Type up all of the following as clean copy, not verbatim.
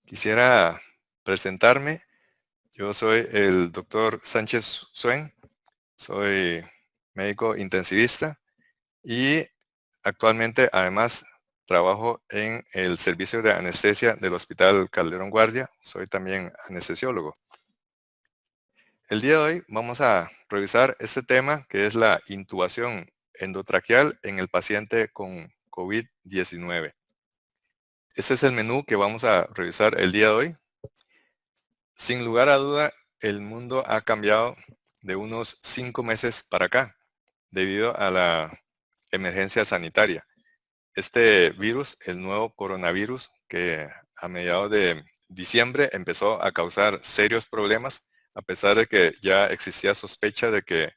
Quisiera presentarme. Yo soy el doctor Sánchez Suen, soy médico intensivista y actualmente además trabajo en el servicio de anestesia del Hospital Calderón Guardia. Soy también anestesiólogo. El día de hoy vamos a revisar este tema que es la intubación endotraqueal en el paciente con COVID-19. Ese es el menú que vamos a revisar el día de hoy. Sin lugar a duda, el mundo ha cambiado de unos 5 meses para acá debido a la emergencia sanitaria. Este virus, el nuevo coronavirus, que a mediados de diciembre empezó a causar serios problemas, a pesar de que ya existía sospecha de que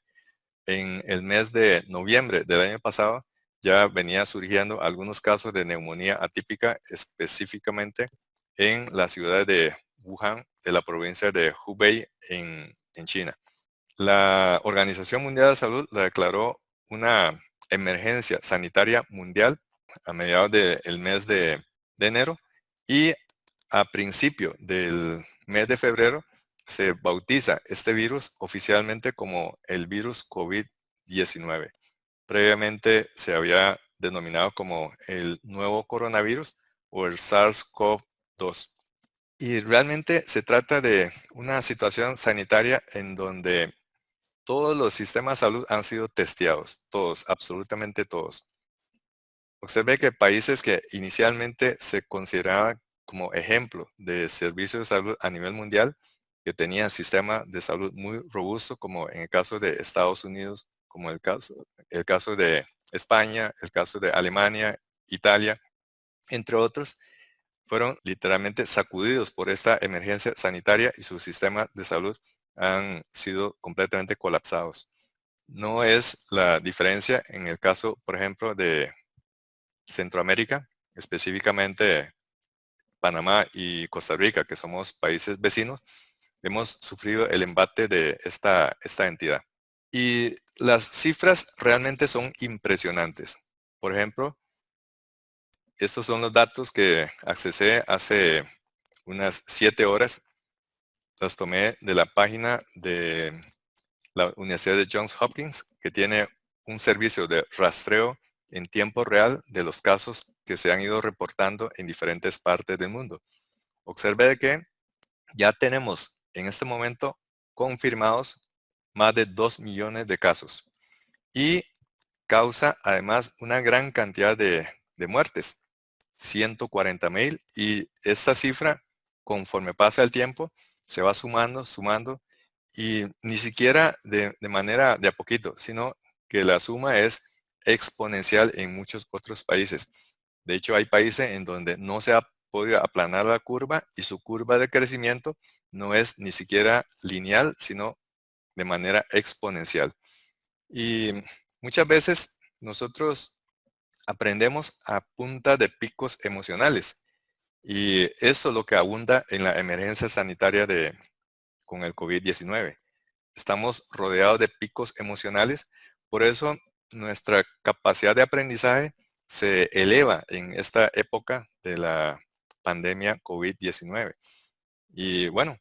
en el mes de noviembre del año pasado ya venía surgiendo algunos casos de neumonía atípica, específicamente en la ciudad de Wuhan, de la provincia de Hubei, en China. La Organización Mundial de Salud la declaró una emergencia sanitaria mundial a mediados del mes de enero, y a principio del mes de febrero se bautiza este virus oficialmente como el virus COVID-19. Previamente se había denominado como el nuevo coronavirus o el SARS-CoV-2. Y realmente se trata de una situación sanitaria en donde todos los sistemas de salud han sido testeados, todos, absolutamente todos. Observe que países que inicialmente se consideraban como ejemplo de servicios de salud a nivel mundial, que tenían sistema de salud muy robusto, como en el caso de Estados Unidos, como el caso de España, el caso de Alemania, Italia, entre otros, fueron literalmente sacudidos por esta emergencia sanitaria y sus sistemas de salud han sido completamente colapsados. No es la diferencia en el caso, por ejemplo, de Centroamérica, específicamente Panamá y Costa Rica, que somos países vecinos. Hemos sufrido el embate de esta entidad. Y las cifras realmente son impresionantes. Por ejemplo, estos son los datos que accesé hace unas 7 horas. Los tomé de la página de la Universidad de Johns Hopkins, que tiene un servicio de rastreo en tiempo real de los casos que se han ido reportando en diferentes partes del mundo. Observe de que ya tenemos en este momento confirmados más de 2 millones de casos y causa además una gran cantidad de muertes, 140,000, y esta cifra, conforme pasa el tiempo, se va sumando, y ni siquiera de manera de a poquito, sino que la suma es exponencial en muchos otros países. De hecho, hay países en donde no se ha podido aplanar la curva y su curva de crecimiento no es ni siquiera lineal, sino de manera exponencial. Y muchas veces nosotros aprendemos a punta de picos emocionales, y eso es lo que abunda en la emergencia sanitaria con el COVID-19. Estamos rodeados de picos emocionales, por eso nuestra capacidad de aprendizaje se eleva en esta época de la pandemia COVID-19. Y bueno,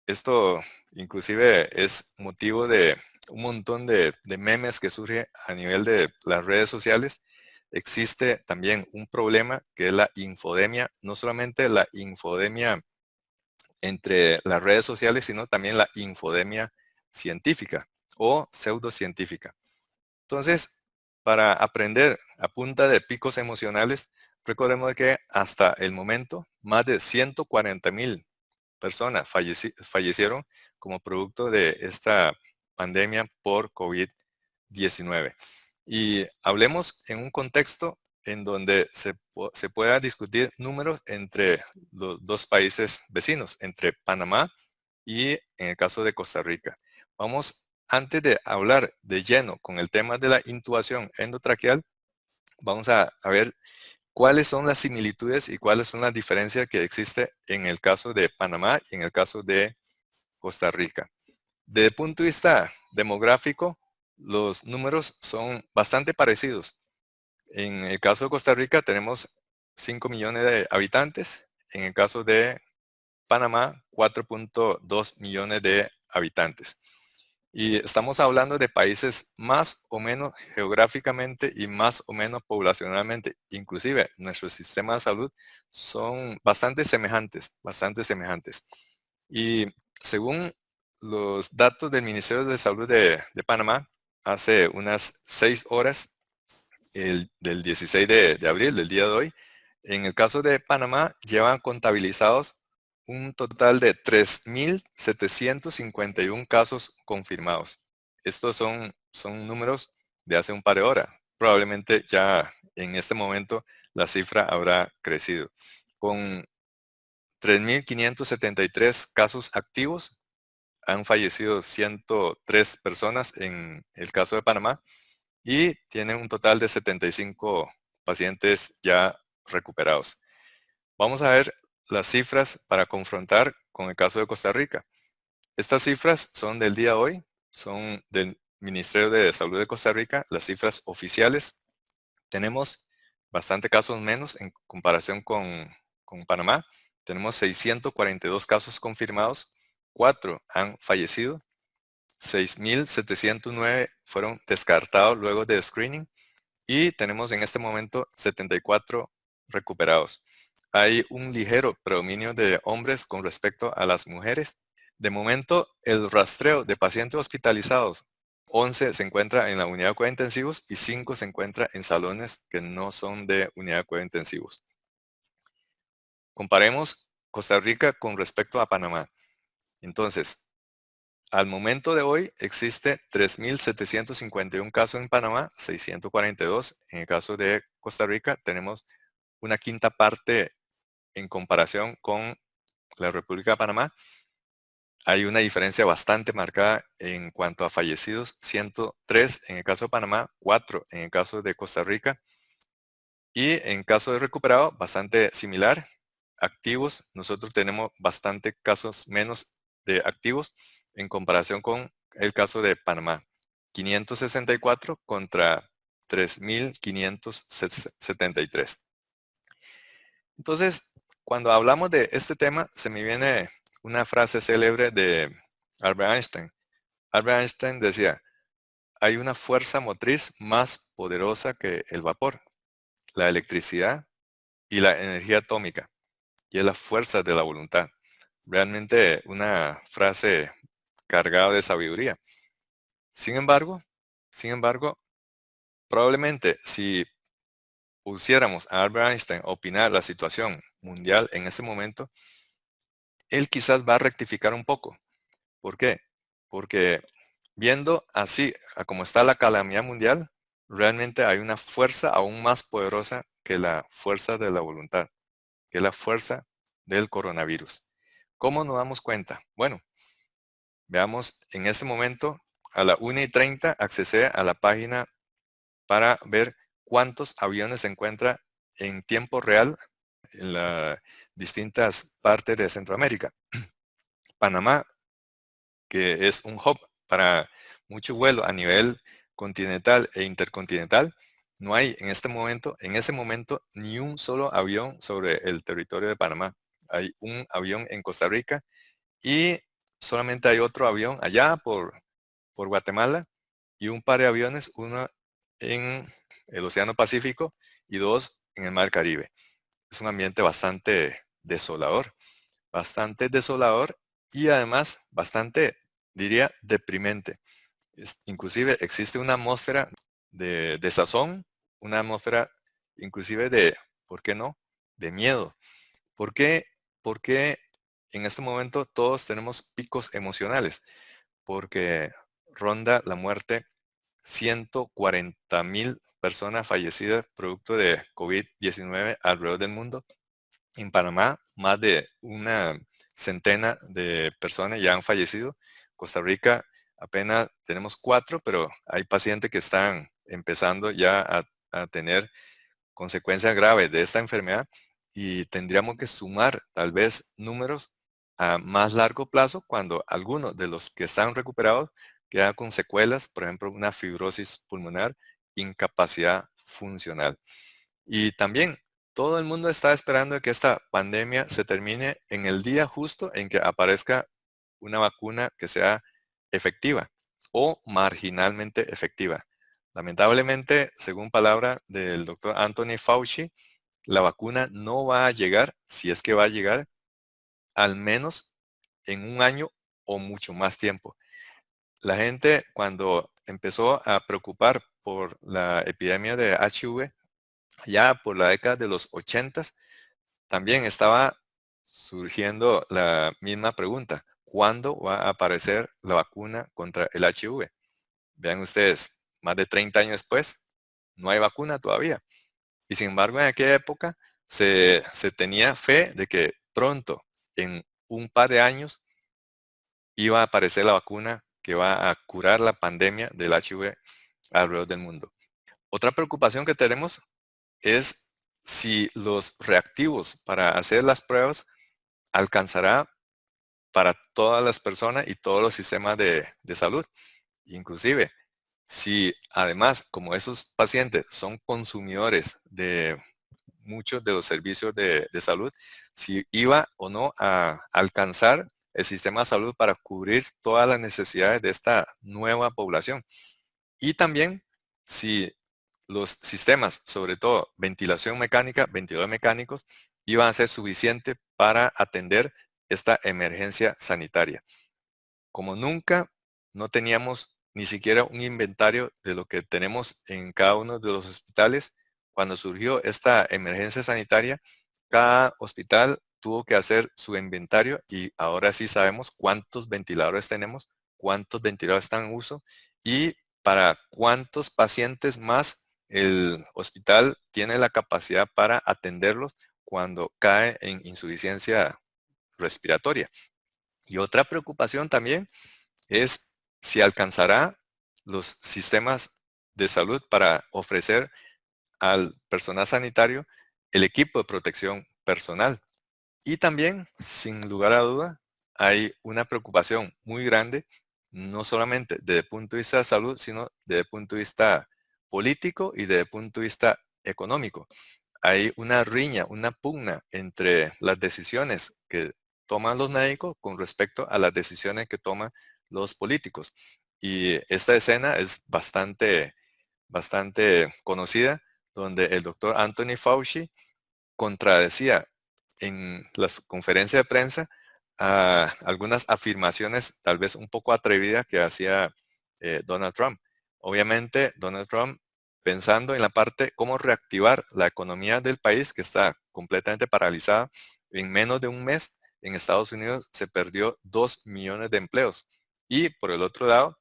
esto inclusive es motivo de un montón de memes que surge a nivel de las redes sociales. Existe también un problema que es la infodemia, no solamente la infodemia entre las redes sociales, sino también la infodemia científica o pseudocientífica. Entonces, para aprender a punta de picos emocionales, recordemos que hasta el momento más de 140,000 personas fallecieron como producto de esta pandemia por COVID-19. Y hablemos en un contexto en donde se pueda discutir números entre los dos países vecinos, entre Panamá y en el caso de Costa Rica. Vamos, antes de hablar de lleno con el tema de la intubación endotraqueal, vamos a ver cuáles son las similitudes y cuáles son las diferencias que existe en el caso de Panamá y en el caso de Costa Rica. Desde el punto de vista demográfico, los números son bastante parecidos. En el caso de Costa Rica tenemos 5 millones de habitantes. En el caso de Panamá, 4.2 millones de habitantes. Y estamos hablando de países más o menos geográficamente y más o menos poblacionalmente. Inclusive nuestro sistema de salud son bastante semejantes, bastante semejantes. Y según los datos del Ministerio de Salud de Panamá, hace unas 6 horas del 16 de abril, del día de hoy, en el caso de Panamá, llevan contabilizados un total de 3.751 casos confirmados. Estos son números de hace un par de horas. Probablemente ya en este momento la cifra habrá crecido. Con 3.573 casos activos, han fallecido 103 personas en el caso de Panamá y tienen un total de 75 pacientes ya recuperados. Vamos a ver las cifras para confrontar con el caso de Costa Rica. Estas cifras son del día de hoy, son del Ministerio de Salud de Costa Rica, las cifras oficiales. Tenemos bastante casos menos en comparación con Panamá. Tenemos 642 casos confirmados, 4 han fallecido, 6.709 fueron descartados luego de screening y tenemos en este momento 74 recuperados. Hay un ligero predominio de hombres con respecto a las mujeres. De momento, el rastreo de pacientes hospitalizados, 11 se encuentra en la unidad de cuidados intensivos y 5 se encuentra en salones que no son de unidad de cuidados intensivos. Comparemos Costa Rica con respecto a Panamá. Entonces, al momento de hoy existe 3.751 casos en Panamá, 642. En el caso de Costa Rica tenemos una quinta parte en comparación con la República de Panamá. Hay una diferencia bastante marcada en cuanto a fallecidos, 103 en el caso de Panamá, 4 en el caso de Costa Rica. Y en caso de recuperado, bastante similar. Activos, nosotros tenemos bastante casos menos de activos en comparación con el caso de Panamá. 564 contra 3.573. Entonces, cuando hablamos de este tema, se me viene una frase célebre de Albert Einstein. Albert Einstein decía, hay una fuerza motriz más poderosa que el vapor, la electricidad y la energía atómica, y es la fuerza de la voluntad. Realmente una frase cargada de sabiduría. Sin embargo, probablemente si pusiéramos a Albert Einstein a opinar la situación mundial en ese momento, él quizás va a rectificar un poco. ¿Por qué? Porque viendo así a cómo está la calamidad mundial, realmente hay una fuerza aún más poderosa que la fuerza de la voluntad, que es la fuerza del coronavirus. ¿Cómo nos damos cuenta? Bueno, veamos en este momento a la 1:30 accesé a la página para ver cuántos aviones se encuentran en tiempo real en las distintas partes de Centroamérica. Panamá, que es un hub para mucho vuelo a nivel continental e intercontinental, no hay en ese momento, ni un solo avión sobre el territorio de Panamá. Hay un avión en Costa Rica y solamente hay otro avión allá por Guatemala y un par de aviones, uno en el Océano Pacífico y 2 en el Mar Caribe. Es un ambiente bastante desolador y además bastante, diría, deprimente. Inclusive existe una atmósfera de desazón, una atmósfera inclusive de, ¿por qué no?, de miedo. ¿Por qué? Porque en este momento todos tenemos picos emocionales, porque ronda la muerte 140.000 personas fallecidas producto de COVID-19 alrededor del mundo. En Panamá, más de una centena de personas ya han fallecido. Costa Rica apenas tenemos 4, pero hay pacientes que están empezando ya a tener consecuencias graves de esta enfermedad y tendríamos que sumar tal vez números a más largo plazo cuando algunos de los que están recuperados quedan con secuelas, por ejemplo, una fibrosis pulmonar, incapacidad funcional. Y también Todo el mundo está esperando que esta pandemia se termine en el día justo en que aparezca una vacuna que sea efectiva o marginalmente efectiva. Lamentablemente, según palabra del doctor Anthony Fauci, la vacuna no va a llegar, si es que va a llegar, al menos en un año o mucho más tiempo. La gente cuando empezó a preocupar por la epidemia de HIV, ya por la década de los 80, también estaba surgiendo la misma pregunta. ¿Cuándo va a aparecer la vacuna contra el HIV? Vean ustedes, más de 30 años después, no hay vacuna todavía. Y sin embargo, en aquella época se tenía fe de que pronto, en un par de años, iba a aparecer la vacuna que va a curar la pandemia del HIV alrededor del mundo. Otra preocupación que tenemos es si los reactivos para hacer las pruebas alcanzará para todas las personas y todos los sistemas de salud. Inclusive, si además, como esos pacientes son consumidores de muchos de los servicios de salud, si iba o no a alcanzar el sistema de salud para cubrir todas las necesidades de esta nueva población. Y también si los sistemas, sobre todo ventilación mecánica, ventiladores mecánicos, iban a ser suficientes para atender esta emergencia sanitaria. Como nunca, no teníamos ni siquiera un inventario de lo que tenemos en cada uno de los hospitales. Cuando surgió esta emergencia sanitaria, cada hospital tuvo que hacer su inventario y ahora sí sabemos cuántos ventiladores tenemos, cuántos ventiladores están en uso y para cuántos pacientes más el hospital tiene la capacidad para atenderlos cuando cae en insuficiencia respiratoria. Y otra preocupación también es si alcanzará los sistemas de salud para ofrecer al personal sanitario el equipo de protección personal. Y también, sin lugar a duda, hay una preocupación muy grande, no solamente desde el punto de vista de salud, sino desde el punto de vista político y desde el punto de vista económico. Hay una riña, una pugna entre las decisiones que toman los médicos con respecto a las decisiones que toman los políticos. Y esta escena es bastante conocida, donde el doctor Anthony Fauci contradecía en las conferencias de prensa a algunas afirmaciones tal vez un poco atrevidas que hacía Donald Trump. Obviamente, Donald Trump pensando en la parte cómo reactivar la economía del país que está completamente paralizada, en menos de un mes en Estados Unidos se perdió 2 millones de empleos. Y por el otro lado,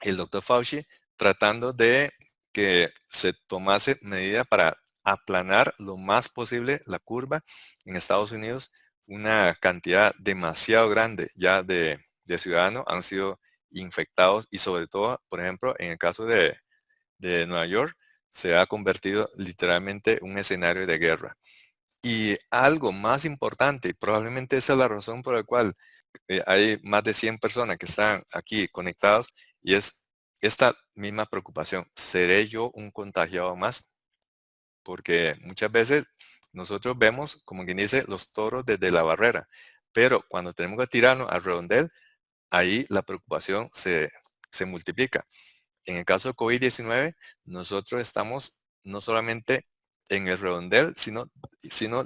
el doctor Fauci tratando de que se tomase medida para aplanar lo más posible la curva en Estados Unidos. Una cantidad demasiado grande ya de ciudadanos han sido infectados y sobre todo, por ejemplo, en el caso de Nueva York, se ha convertido literalmente en un escenario de guerra. Y algo más importante, y probablemente esa es la razón por la cual hay más de 100 personas que están aquí conectadas y es esta misma preocupación. ¿Seré yo un contagiado más? Porque muchas veces nosotros vemos, como quien dice, los toros desde la barrera, pero cuando tenemos que tirarnos al redondel, ahí la preocupación se multiplica. En el caso de COVID-19, nosotros estamos no solamente en el redondel, sino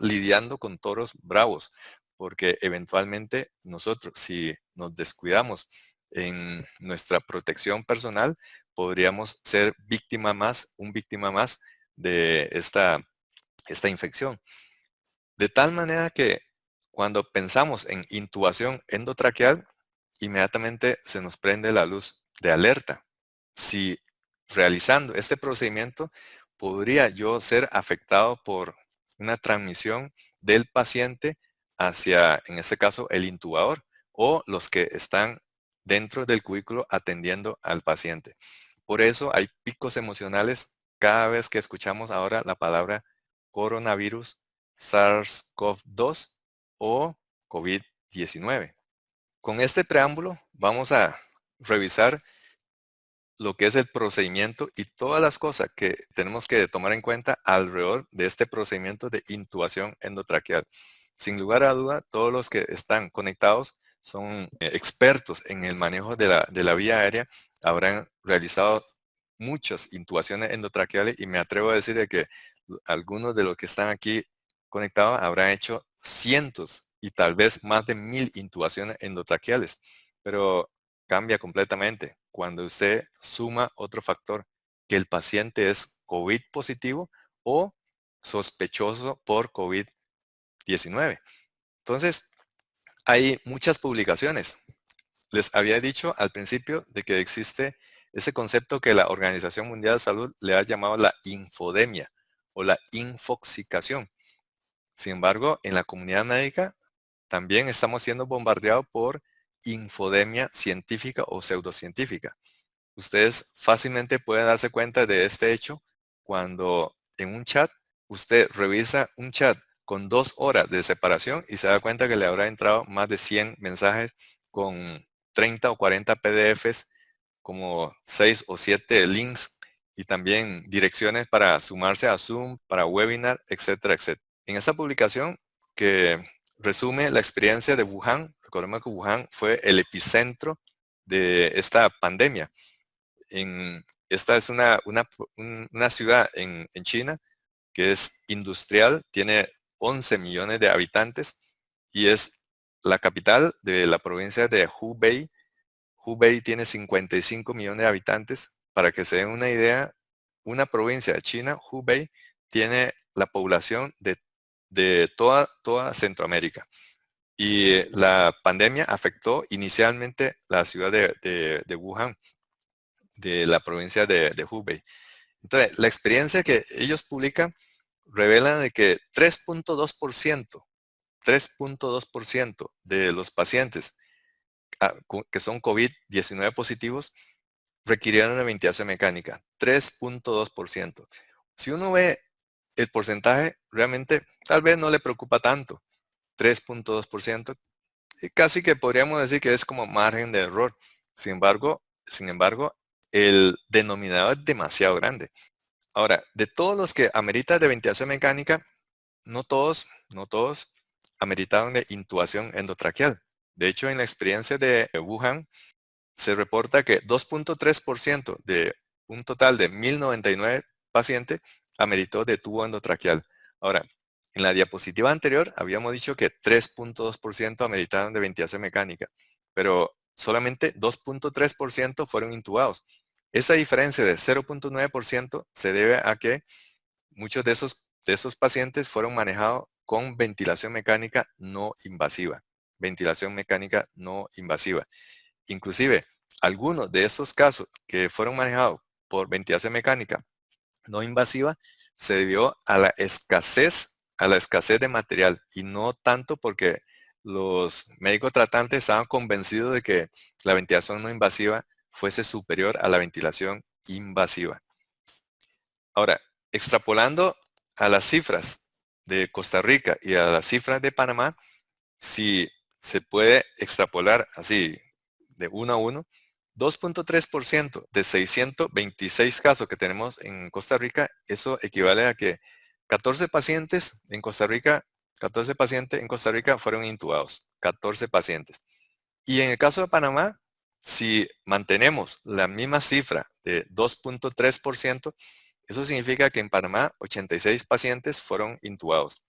lidiando con toros bravos, porque eventualmente nosotros, si nos descuidamos en nuestra protección personal, podríamos ser un víctima más de esta infección. De tal manera que cuando pensamos en intubación endotraqueal, inmediatamente se nos prende la luz de alerta. Si realizando este procedimiento podría yo ser afectado por una transmisión del paciente hacia, en este caso, el intubador o los que están dentro del cubículo atendiendo al paciente. Por eso hay picos emocionales cada vez que escuchamos ahora la palabra coronavirus, SARS-CoV-2 o COVID-19. Con este preámbulo vamos a revisar lo que es el procedimiento y todas las cosas que tenemos que tomar en cuenta alrededor de este procedimiento de intubación endotraqueal. Sin lugar a duda, todos los que están conectados son expertos en el manejo de la vía aérea, habrán realizado muchas intubaciones endotraqueales y me atrevo a decir de que algunos de los que están aquí conectados habrán hecho cientos y tal vez más de 1000 intubaciones endotraqueales. Pero cambia completamente cuando usted suma otro factor, que el paciente es COVID positivo o sospechoso por COVID-19. Entonces, hay muchas publicaciones. Les había dicho al principio de que existe ese concepto que la Organización Mundial de Salud le ha llamado la infodemia o la infoxicación. Sin embargo, en la comunidad médica también estamos siendo bombardeados por infodemia científica o pseudocientífica. Ustedes fácilmente pueden darse cuenta de este hecho cuando en un chat usted revisa un chat con 2 horas de separación y se da cuenta que le habrá entrado más de 100 mensajes con 30 o 40 PDFs, como 6 o 7 links y también direcciones para sumarse a Zoom, para webinar, etcétera, etcétera. En esta publicación que resume la experiencia de Wuhan, recordemos que Wuhan fue el epicentro de esta pandemia. Esta es una ciudad en China que es industrial, tiene 11 millones de habitantes y es la capital de la provincia de Hubei. Hubei tiene 55 millones de habitantes. Para que se den una idea, una provincia de China, Hubei, tiene la población de toda Centroamérica. Y la pandemia afectó inicialmente la ciudad de Wuhan, de la provincia de Hubei. Entonces, la experiencia que ellos publican revela de que 3.2% de los pacientes que son COVID-19 positivos requirieron una ventilación mecánica. 3.2%. Si uno ve el porcentaje, realmente tal vez no le preocupa tanto. 3.2%. Casi que podríamos decir que es como margen de error. Sin embargo, el denominador es demasiado grande. Ahora, de todos los que ameritan de ventilación mecánica, no todos ameritaron de intubación endotraqueal. De hecho, en la experiencia de Wuhan, se reporta que 2.3% de un total de 1099 pacientes ameritó de tubo endotraqueal. Ahora, en la diapositiva anterior habíamos dicho que 3.2% ameritaron de ventilación mecánica, pero solamente 2.3% fueron intubados. Esa diferencia de 0.9% se debe a que muchos de esos pacientes fueron manejados con ventilación mecánica no invasiva. Ventilación mecánica no invasiva. Inclusive, algunos de estos casos que fueron manejados por ventilación mecánica no invasiva se debió a la escasez de material y no tanto porque los médicos tratantes estaban convencidos de que la ventilación no invasiva fuese superior a la ventilación invasiva. Ahora, extrapolando a las cifras de Costa Rica y a las cifras de Panamá, si se puede extrapolar así de uno a uno, 2.3% de 626 casos que tenemos en Costa Rica, eso equivale a que 14 pacientes en Costa Rica, 14 pacientes en Costa Rica fueron intubados, 14 pacientes. Y en el caso de Panamá, si mantenemos la misma cifra de 2.3%, eso significa que en Panamá 86 pacientes fueron intubados.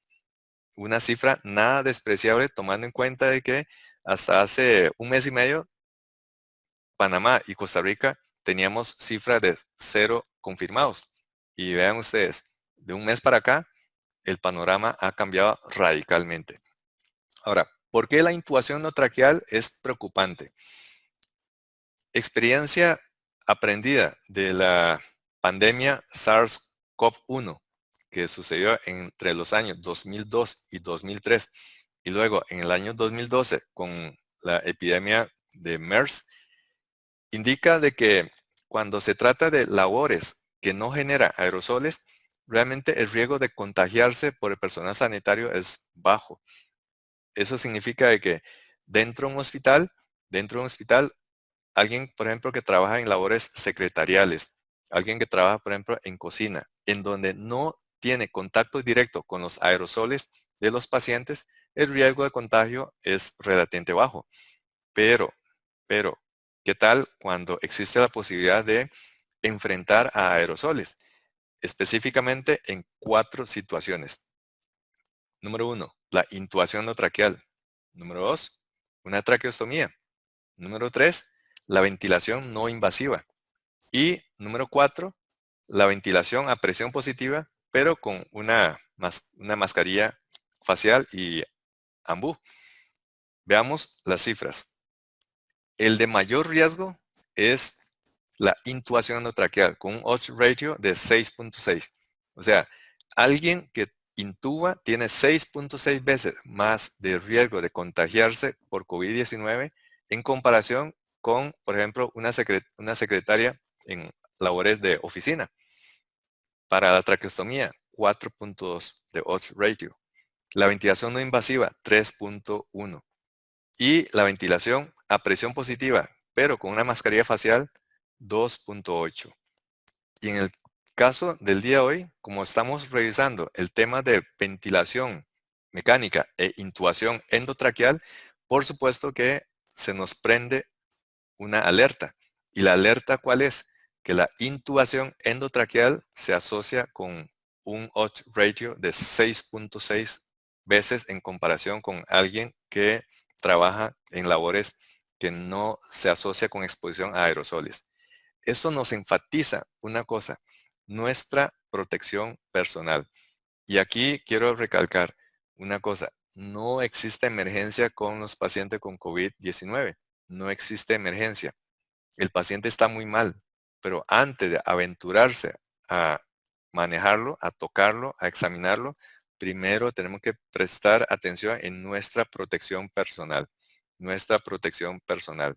Una cifra nada despreciable tomando en cuenta de que hasta hace un mes y medio Panamá y Costa Rica teníamos cifras de 0 confirmados. Y vean ustedes, de un mes para acá, el panorama ha cambiado radicalmente. Ahora, ¿por qué la intubación no traqueal es preocupante? Experiencia aprendida de la pandemia SARS-CoV-1 que sucedió entre los años 2002 y 2003 y luego en el año 2012 con la epidemia de MERS, indica de que cuando se trata de labores que no generan aerosoles, realmente el riesgo de contagiarse por el personal sanitario es bajo. Eso significa de que dentro de un hospital alguien, por ejemplo, que trabaja en labores secretariales, alguien que trabaja, por ejemplo, en cocina, en donde no tiene contacto directo con los aerosoles de los pacientes, el riesgo de contagio es relativamente bajo. Pero, pero, ¿qué tal cuando existe la posibilidad de enfrentar a aerosoles? Específicamente en 4 situaciones. Número 1, la intubación no traqueal. Número 2, una traqueostomía. Número 3, la ventilación no invasiva. Y número 4, la ventilación a presión positiva, pero con una mascarilla facial y ambú. Veamos las cifras. El de mayor riesgo es la intubación endotraqueal con un odds ratio de 6.6. O sea, alguien que intuba tiene 6.6 veces más de riesgo de contagiarse por COVID-19 en comparación con, por ejemplo, una secretaria en labores de oficina. Para la traqueostomía, 4.2 de odds ratio. La ventilación no invasiva, 3.1. Y la ventilación a presión positiva, pero con una mascarilla facial, 2.8. Y en el caso del día de hoy, como estamos revisando el tema de ventilación mecánica e intubación endotraqueal, por supuesto que se nos prende una alerta. ¿Y la alerta cuál es? Que la intubación endotraqueal se asocia con un odds ratio de 6.6 veces en comparación con alguien que trabaja en labores que no se asocia con exposición a aerosoles. Eso nos enfatiza una cosa, nuestra protección personal. Y aquí quiero recalcar una cosa, no existe emergencia con los pacientes con COVID-19, no existe emergencia. El paciente está muy mal, pero antes de aventurarse a manejarlo, a tocarlo, a examinarlo, primero tenemos que prestar atención en nuestra protección personal, nuestra protección personal.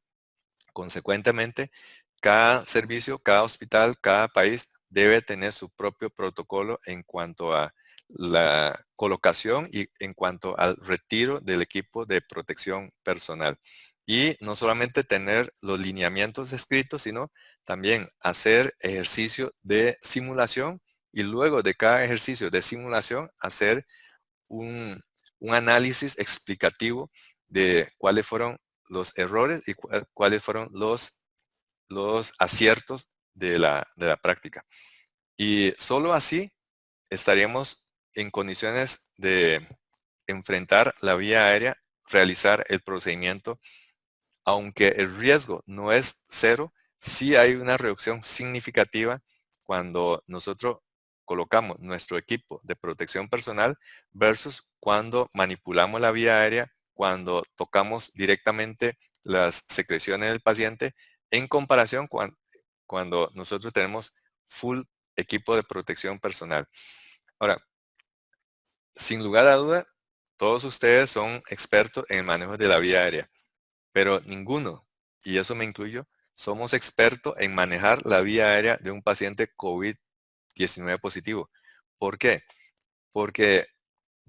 Consecuentemente, cada servicio, cada hospital, cada país debe tener su propio protocolo en cuanto a la colocación y en cuanto al retiro del equipo de protección personal. Y no solamente tener los lineamientos escritos, sino también hacer ejercicio de simulación y luego de cada ejercicio de simulación hacer un, un análisis explicativo de cuáles fueron los errores y cuáles fueron los aciertos de la práctica. Y solo así estaríamos en condiciones de enfrentar la vía aérea, realizar el procedimiento, aunque el riesgo no es cero, sí hay una reducción significativa cuando nosotros colocamos nuestro equipo de protección personal versus cuando manipulamos la vía aérea, cuando tocamos directamente las secreciones del paciente, en comparación cuando nosotros tenemos full equipo de protección personal. Ahora, sin lugar a duda, todos ustedes son expertos en el manejo de la vía aérea, pero ninguno, y eso me incluyo, somos expertos en manejar la vía aérea de un paciente COVID-19 positivo. ¿Por qué? Porque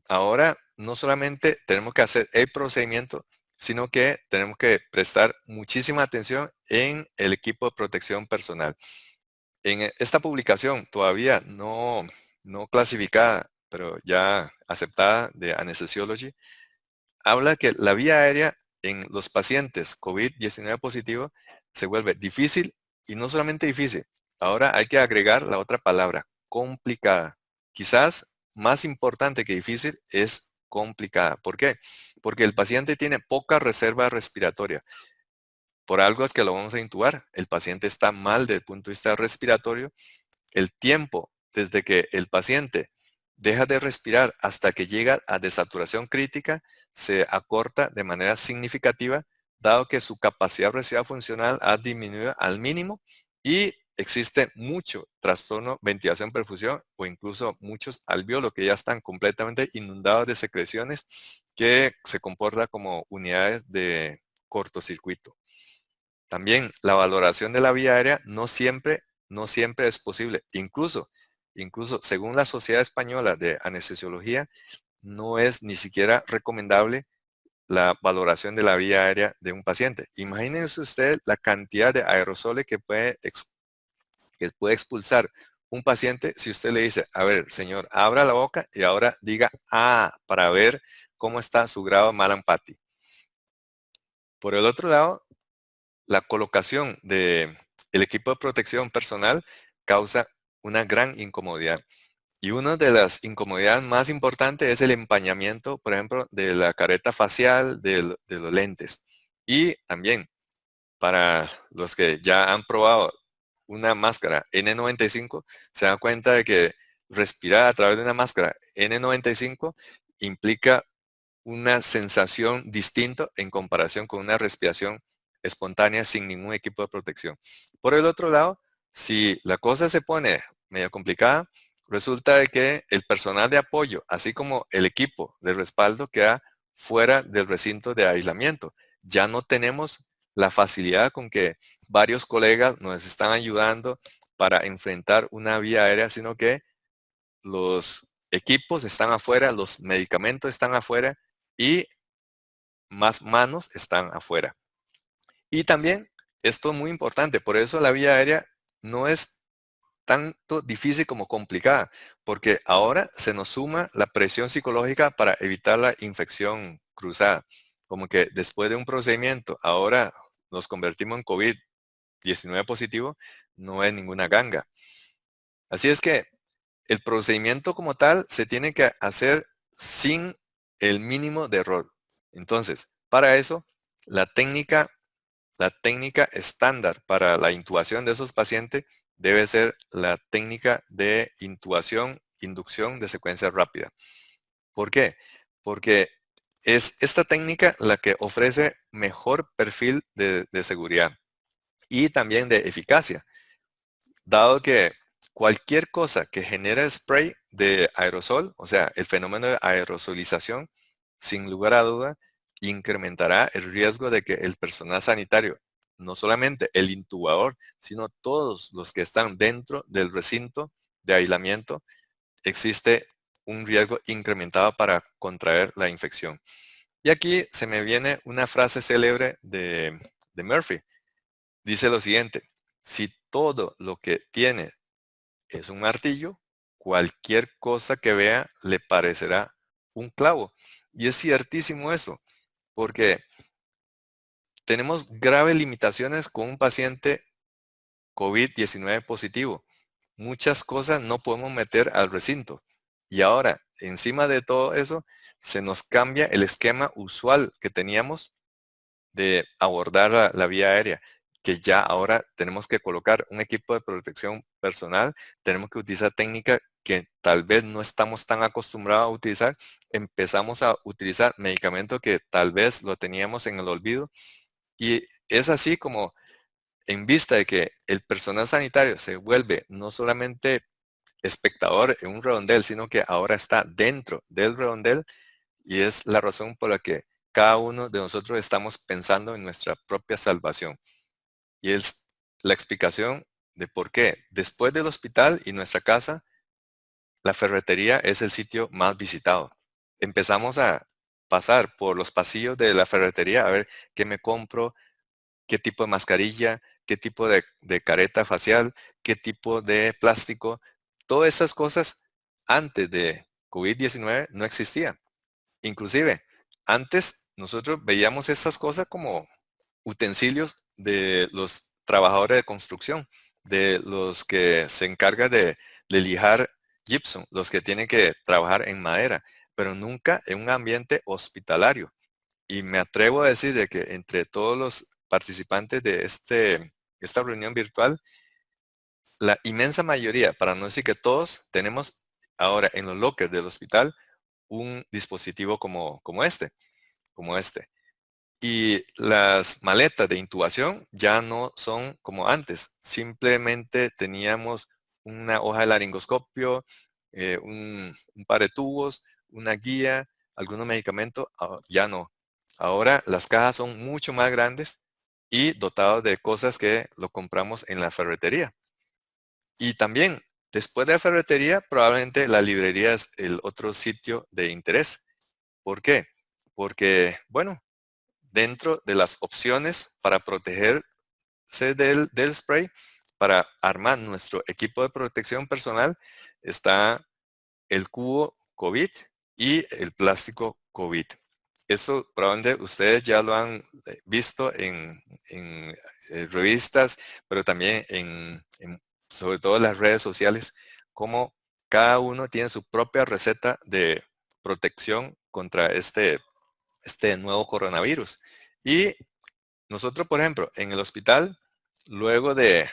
ahora no solamente tenemos que hacer el procedimiento, sino que tenemos que prestar muchísima atención en el equipo de protección personal. En esta publicación todavía no clasificada, pero ya aceptada de Anesthesiology, habla que la vía aérea en los pacientes COVID-19 positivo se vuelve difícil y no solamente difícil, ahora hay que agregar la otra palabra, complicada. Quizás más importante que difícil es complicada. ¿Por qué? Porque el paciente tiene poca reserva respiratoria. Por algo es que lo vamos a intubar. El paciente está mal desde el punto de vista respiratorio. El tiempo desde que el paciente deja de respirar hasta que llega a desaturación crítica se acorta de manera significativa, dado que su capacidad respirativa funcional ha disminuido al mínimo y existe mucho trastorno ventilación-perfusión o incluso muchos alvéolos que ya están completamente inundados de secreciones que se comportan como unidades de cortocircuito. También la valoración de la vía aérea no siempre es posible. Incluso según la Sociedad Española de Anestesiología, no es ni siquiera recomendable la valoración de la vía aérea de un paciente. Imagínense usted la cantidad de aerosoles que puede expulsar un paciente si usted le dice, a ver, señor, abra la boca y ahora diga, para ver cómo está su grado de Mallampati. Por el otro lado, la colocación de el equipo de protección personal causa una gran incomodidad. Y una de las incomodidades más importantes es el empañamiento, por ejemplo, de la careta facial, de los lentes. Y también, para los que ya han probado una máscara N95, se dan cuenta de que respirar a través de una máscara N95 implica una sensación distinta en comparación con una respiración espontánea sin ningún equipo de protección. Por el otro lado, si la cosa se pone medio complicada, resulta de que el personal de apoyo, así como el equipo de respaldo, queda fuera del recinto de aislamiento. Ya no tenemos la facilidad con que varios colegas nos están ayudando para enfrentar una vía aérea, sino que los equipos están afuera, los medicamentos están afuera y más manos están afuera. Y también, esto es muy importante, por eso la vía aérea no es tanto difícil como complicada, porque ahora se nos suma la presión psicológica para evitar la infección cruzada. Como que después de un procedimiento, ahora nos convertimos en COVID-19 positivo, no es ninguna ganga. Así es que el procedimiento como tal se tiene que hacer sin el mínimo de error. Entonces, para eso, la técnica, la técnica estándar para la intubación de esos pacientes debe ser la técnica de intubación, inducción de secuencia rápida. ¿Por qué? Porque es esta técnica la que ofrece mejor perfil de seguridad y también de eficacia, dado que cualquier cosa que genere spray de aerosol, o sea, el fenómeno de aerosolización, sin lugar a duda, incrementará el riesgo de que el personal sanitario, no solamente el intubador, sino todos los que están dentro del recinto de aislamiento, existe un riesgo incrementado para contraer la infección. Y aquí se me viene una frase célebre de Murphy. Dice lo siguiente: si todo lo que tiene es un martillo, cualquier cosa que vea le parecerá un clavo. Y es ciertísimo eso, porque tenemos graves limitaciones con un paciente COVID-19 positivo. Muchas cosas no podemos meter al recinto. Y ahora, encima de todo eso, se nos cambia el esquema usual que teníamos de abordar la vía aérea, que ya ahora tenemos que colocar un equipo de protección personal, tenemos que utilizar técnicas que tal vez no estamos tan acostumbrados a utilizar, empezamos a utilizar medicamentos que tal vez lo teníamos en el olvido, y es así como, en vista de que el personal sanitario se vuelve no solamente espectador en un redondel, sino que ahora está dentro del redondel, y es la razón por la que cada uno de nosotros estamos pensando en nuestra propia salvación. Y es la explicación de por qué después del hospital y nuestra casa, la ferretería es el sitio más visitado. Empezamos a pasar por los pasillos de la ferretería a ver qué me compro, qué tipo de mascarilla, qué tipo de careta facial, qué tipo de plástico. Todas esas cosas antes de COVID-19 no existían. Inclusive, antes nosotros veíamos estas cosas como utensilios de los trabajadores de construcción, de los que se encargan de lijar gypsum, los que tienen que trabajar en madera, pero nunca en un ambiente hospitalario. Y me atrevo a decir de que entre todos los participantes de esta reunión virtual, la inmensa mayoría, para no decir que todos, tenemos ahora en los lockers del hospital un dispositivo como este. Y las maletas de intubación ya no son como antes. Simplemente teníamos una hoja de laringoscopio, un par de tubos, una guía, algunos medicamentos. Ya no. Ahora las cajas son mucho más grandes y dotados de cosas que lo compramos en la ferretería. Y también, después de la ferretería, probablemente la librería es el otro sitio de interés. ¿Por qué? porque, bueno, dentro de las opciones para protegerse del spray, para armar nuestro equipo de protección personal, está el cubo COVID y el plástico COVID. Esto probablemente ustedes ya lo han visto en revistas, pero también sobre todo en las redes sociales, como cada uno tiene su propia receta de protección contra este nuevo coronavirus. Y nosotros, por ejemplo, en el hospital, luego de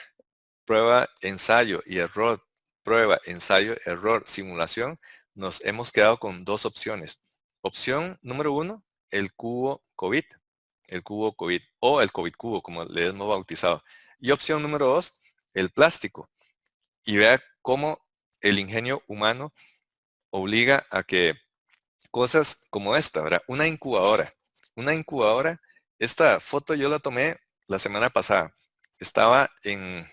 prueba, ensayo y error, prueba, ensayo, error, simulación, nos hemos quedado con dos opciones. Opción número uno, el cubo COVID, o el COVID cubo, como le hemos bautizado. Y opción número dos, el plástico. Y vea cómo el ingenio humano obliga a que cosas como esta, ¿verdad? Una incubadora. Una incubadora, esta foto yo la tomé la semana pasada. Estaba en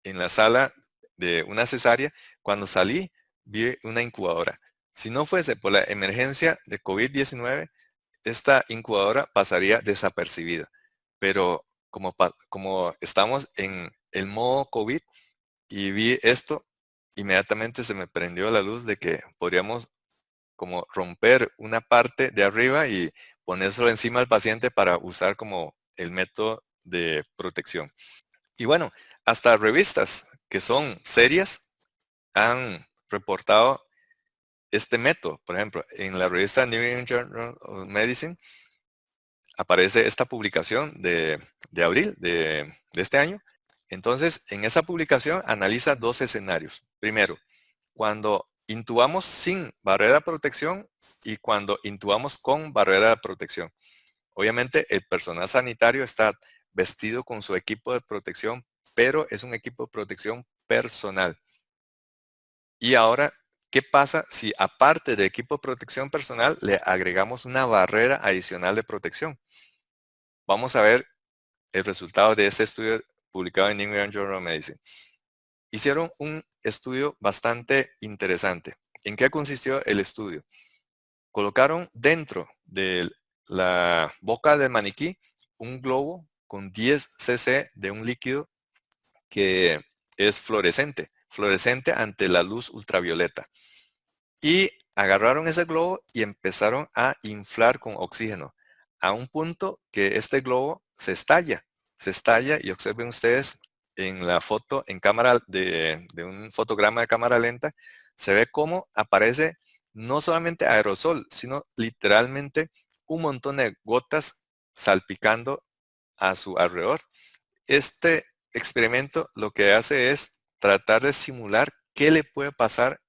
la sala de una cesárea. Cuando salí, vi una incubadora. Si no fuese por la emergencia de COVID-19, esta incubadora pasaría desapercibida. Pero como estamos en el modo COVID y vi esto, inmediatamente se me prendió la luz de que podríamos como romper una parte de arriba y ponérselo encima al paciente para usar como el método de protección. Y bueno, hasta revistas que son serias han reportado este método. Por ejemplo, en la revista New England Journal of Medicine aparece esta publicación de abril de este año. Entonces, en esa publicación analiza dos escenarios. Primero, cuando intubamos sin barrera de protección y cuando intubamos con barrera de protección. Obviamente, el personal sanitario está vestido con su equipo de protección, pero es un equipo de protección personal. Y ahora, ¿qué pasa si aparte del equipo de protección personal le agregamos una barrera adicional de protección? Vamos a ver el resultado de este estudio publicado en New England Journal of Medicine. Hicieron un estudio bastante interesante. ¿En qué consistió el estudio? Colocaron dentro de la boca del maniquí un globo con 10 cc de un líquido que es fluorescente ante la luz ultravioleta. Y agarraron ese globo y empezaron a inflar con oxígeno a un punto que este globo se estalla y observen ustedes en la foto en cámara de un fotograma de cámara lenta, se ve cómo aparece no solamente aerosol, sino literalmente un montón de gotas salpicando a su alrededor. Este experimento lo que hace es tratar de simular qué le puede pasar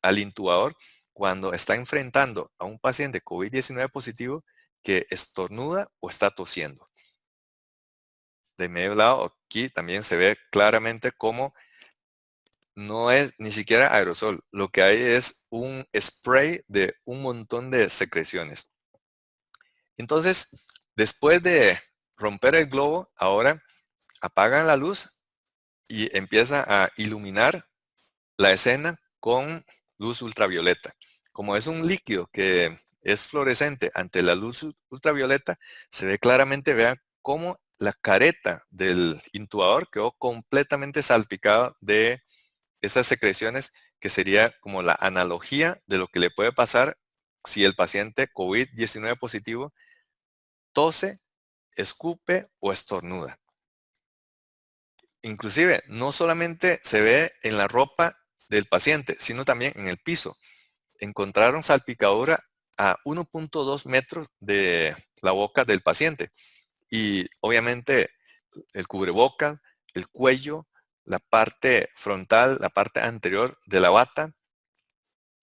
al intubador cuando está enfrentando a un paciente COVID-19 positivo que estornuda o está tosiendo. De medio lado, aquí también se ve claramente cómo no es ni siquiera aerosol. Lo que hay es un spray de un montón de secreciones. Entonces, después de romper el globo, ahora apagan la luz y empieza a iluminar la escena con luz ultravioleta. Como es un líquido que es fluorescente ante la luz ultravioleta, se ve claramente, vean cómo la careta del intubador quedó completamente salpicada de esas secreciones, que sería como la analogía de lo que le puede pasar si el paciente COVID-19 positivo tose, escupe o estornuda. Inclusive, no solamente se ve en la ropa del paciente, sino también en el piso. Encontraron salpicadura a 1.2 metros de la boca del paciente. Y obviamente el cubrebocas, el cuello, la parte frontal, la parte anterior de la bata,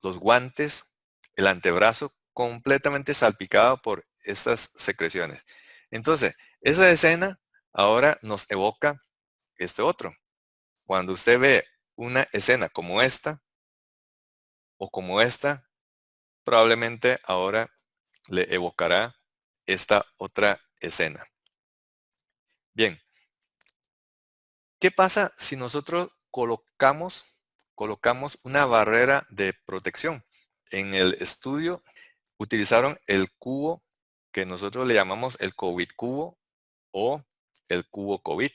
los guantes, el antebrazo, completamente salpicado por esas secreciones. Entonces, esa escena ahora nos evoca este otro. Cuando usted ve una escena como esta o como esta, probablemente ahora le evocará esta otra escena. Bien, ¿qué pasa si nosotros colocamos una barrera de protección? En el estudio utilizaron el cubo que nosotros le llamamos el COVID cubo o el cubo COVID.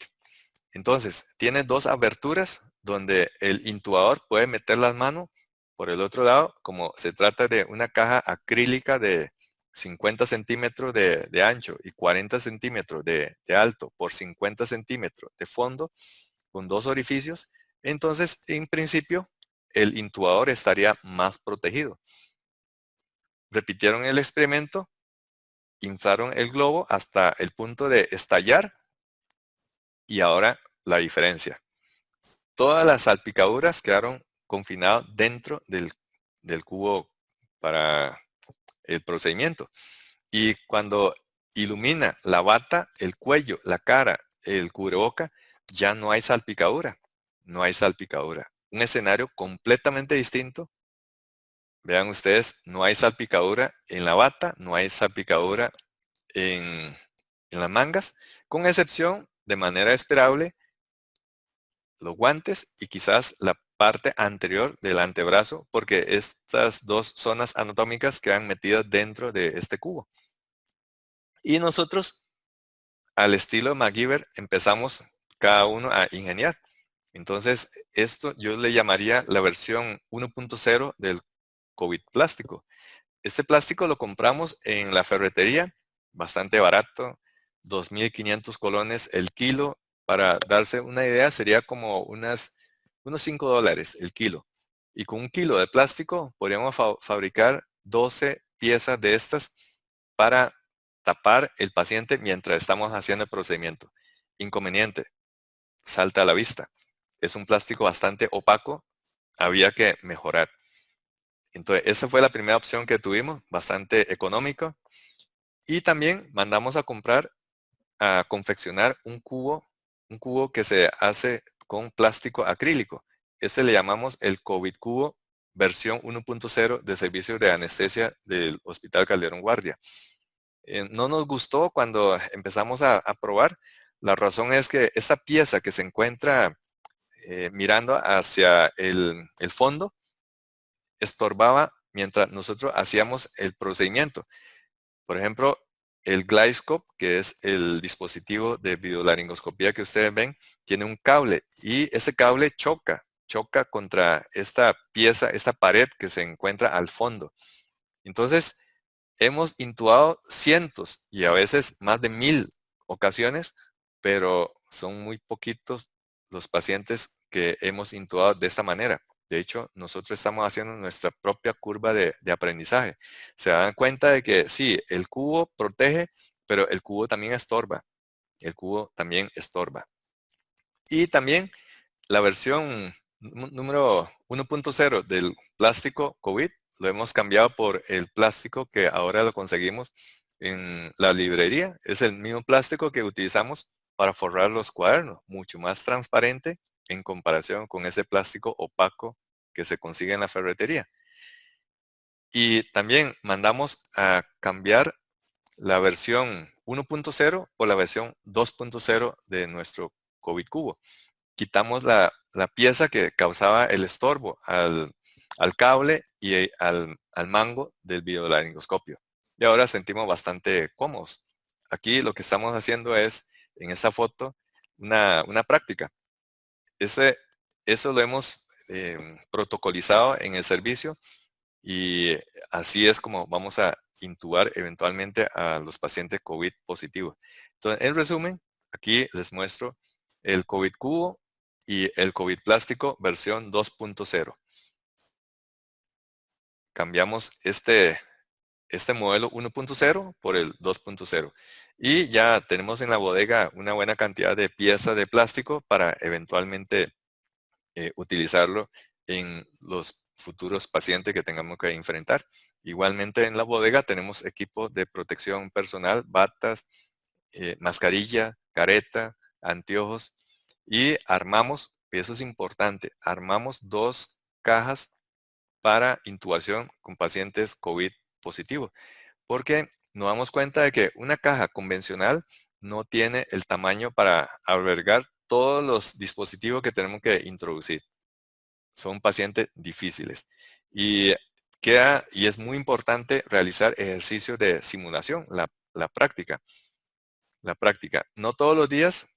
Entonces, tiene dos aberturas donde el intubador puede meter las manos. Por el otro lado, como se trata de una caja acrílica de 50 centímetros de ancho y 40 centímetros de alto por 50 centímetros de fondo, con dos orificios, entonces, en principio, el intubador estaría más protegido. Repitieron el experimento, inflaron el globo hasta el punto de estallar y ahora la diferencia. Todas las salpicaduras quedaron confinadas dentro del cubo para el procedimiento. Y cuando ilumina la bata, el cuello, la cara, el cubreboca, ya no hay salpicadura. No hay salpicadura. Un escenario completamente distinto. Vean ustedes, no hay salpicadura en la bata, no hay salpicadura en las mangas, con excepción, de manera esperable, los guantes y quizás la parte anterior del antebrazo, porque estas dos zonas anatómicas quedan metidas dentro de este cubo. Y nosotros, al estilo MacGyver, empezamos cada uno a ingeniar. Entonces, esto yo le llamaría la versión 1.0 del COVID plástico. Este plástico lo compramos en la ferretería, bastante barato, 2.500 colones el kilo. Para darse una idea, sería como unos $5 el kilo. Y con un kilo de plástico podríamos fabricar 12 piezas de estas para tapar el paciente mientras estamos haciendo el procedimiento. Inconveniente, salta a la vista. Es un plástico bastante opaco, había que mejorar. Entonces, esa fue la primera opción que tuvimos, bastante económico. Y también mandamos a confeccionar un cubo que se hace con plástico acrílico. Este le llamamos el COVID cubo versión 1.0 de servicio de anestesia del Hospital Calderón Guardia. No nos gustó cuando empezamos a probar. La razón es que esa pieza que se encuentra mirando hacia el fondo estorbaba mientras nosotros hacíamos el procedimiento. Por ejemplo, el GlideScope, que es el dispositivo de videolaringoscopía que ustedes ven, tiene un cable y ese cable choca contra esta pieza, esta pared que se encuentra al fondo. Entonces, hemos intubado cientos y a veces más de 1,000 ocasiones, pero son muy poquitos los pacientes que hemos intubado de esta manera. De hecho, nosotros estamos haciendo nuestra propia curva de aprendizaje. Se dan cuenta de que sí, el cubo protege, pero el cubo también estorba. El cubo también estorba. Y también la versión número 1.0 del plástico COVID lo hemos cambiado por el plástico que ahora lo conseguimos en la librería. Es el mismo plástico que utilizamos para forrar los cuadernos, mucho más transparente en comparación con ese plástico opaco que se consigue en la ferretería. Y también mandamos a cambiar la versión 1.0 por la versión 2.0 de nuestro COVID cubo. Quitamos la pieza que causaba el estorbo al cable y al mango del videolaringoscopio. Y ahora sentimos bastante cómodos. Aquí lo que estamos haciendo es, en esta foto, una práctica. Eso lo hemos protocolizado en el servicio y así es como vamos a intubar eventualmente a los pacientes COVID positivos. Entonces, en resumen, aquí les muestro el COVID cubo y el COVID plástico versión 2.0. Cambiamos este modelo 1.0 por el 2.0. Y ya tenemos en la bodega una buena cantidad de piezas de plástico para eventualmente utilizarlo en los futuros pacientes que tengamos que enfrentar. Igualmente en la bodega tenemos equipos de protección personal, batas, mascarilla, careta, anteojos y armamos, y eso es importante, armamos 2 cajas para intubación con pacientes COVID positivos, porque nos damos cuenta de que una caja convencional no tiene el tamaño para albergar todos los dispositivos que tenemos que introducir. Son pacientes difíciles. Y queda y es muy importante realizar ejercicios de simulación, la práctica. La práctica. No todos los días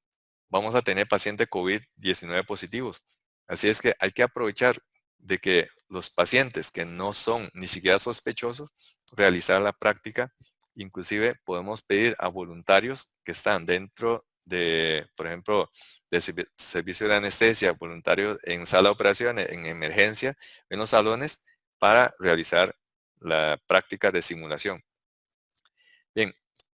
vamos a tener pacientes COVID-19 positivos. Así es que hay que aprovechar de que los pacientes que no son ni siquiera sospechosos, realizar la práctica. Inclusive podemos pedir a voluntarios que están dentro de, por ejemplo, del servicio de anestesia, voluntarios en sala de operaciones, en emergencia, en los salones, para realizar la práctica de simulación. Bien,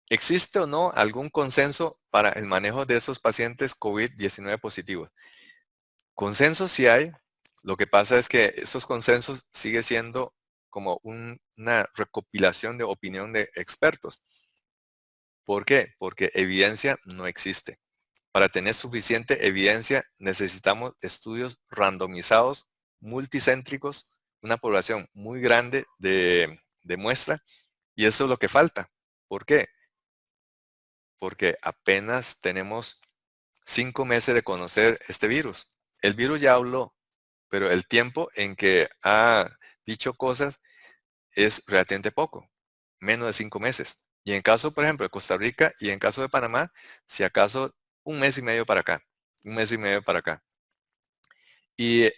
¿existe o no algún consenso para el manejo de esos pacientes COVID-19 positivos? Consenso sí hay. Lo que pasa es que estos consensos sigue siendo como una recopilación de opinión de expertos. ¿Por qué? Porque evidencia no existe. Para tener suficiente evidencia necesitamos estudios randomizados, multicéntricos, una población muy grande de muestra, y eso es lo que falta. ¿Por qué? Porque apenas tenemos 5 meses de conocer este virus. El virus ya habló, pero el tiempo en que ha dicho cosas es relativamente poco, menos de 5 meses. Y en caso, por ejemplo, de Costa Rica y en caso de Panamá, si acaso un mes y medio para acá, un mes y medio para acá. Y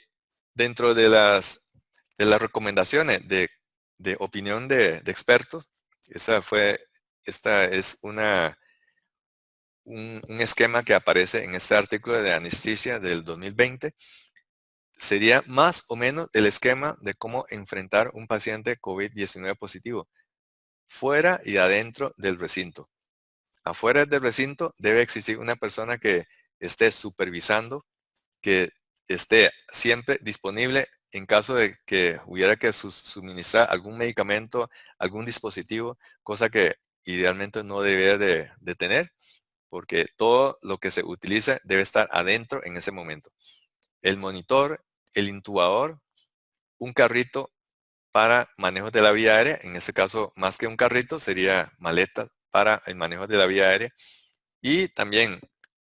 dentro de las recomendaciones de opinión de expertos, esta es un esquema que aparece en este artículo de anestesia del 2020, sería más o menos el esquema de cómo enfrentar un paciente COVID-19 positivo, fuera y adentro del recinto. Afuera del recinto debe existir una persona que esté supervisando, que esté siempre disponible en caso de que hubiera que suministrar algún medicamento, algún dispositivo, cosa que idealmente no debería de tener, porque todo lo que se utiliza debe estar adentro en ese momento. El monitor, el intubador, un carrito para manejo de la vía aérea, en este caso más que un carrito sería maleta para el manejo de la vía aérea, y también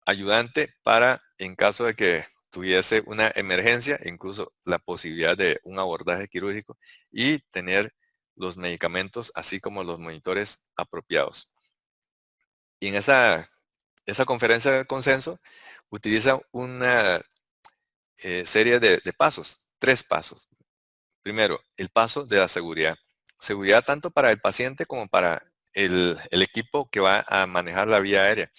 ayudante para en caso de que tuviese una emergencia, incluso la posibilidad de un abordaje quirúrgico, y tener los medicamentos así como los monitores apropiados. Y en esa conferencia de consenso utiliza una serie de pasos, 3 pasos. Primero, el paso de la seguridad. Seguridad tanto para el paciente como para el equipo que va a manejar la vía aérea.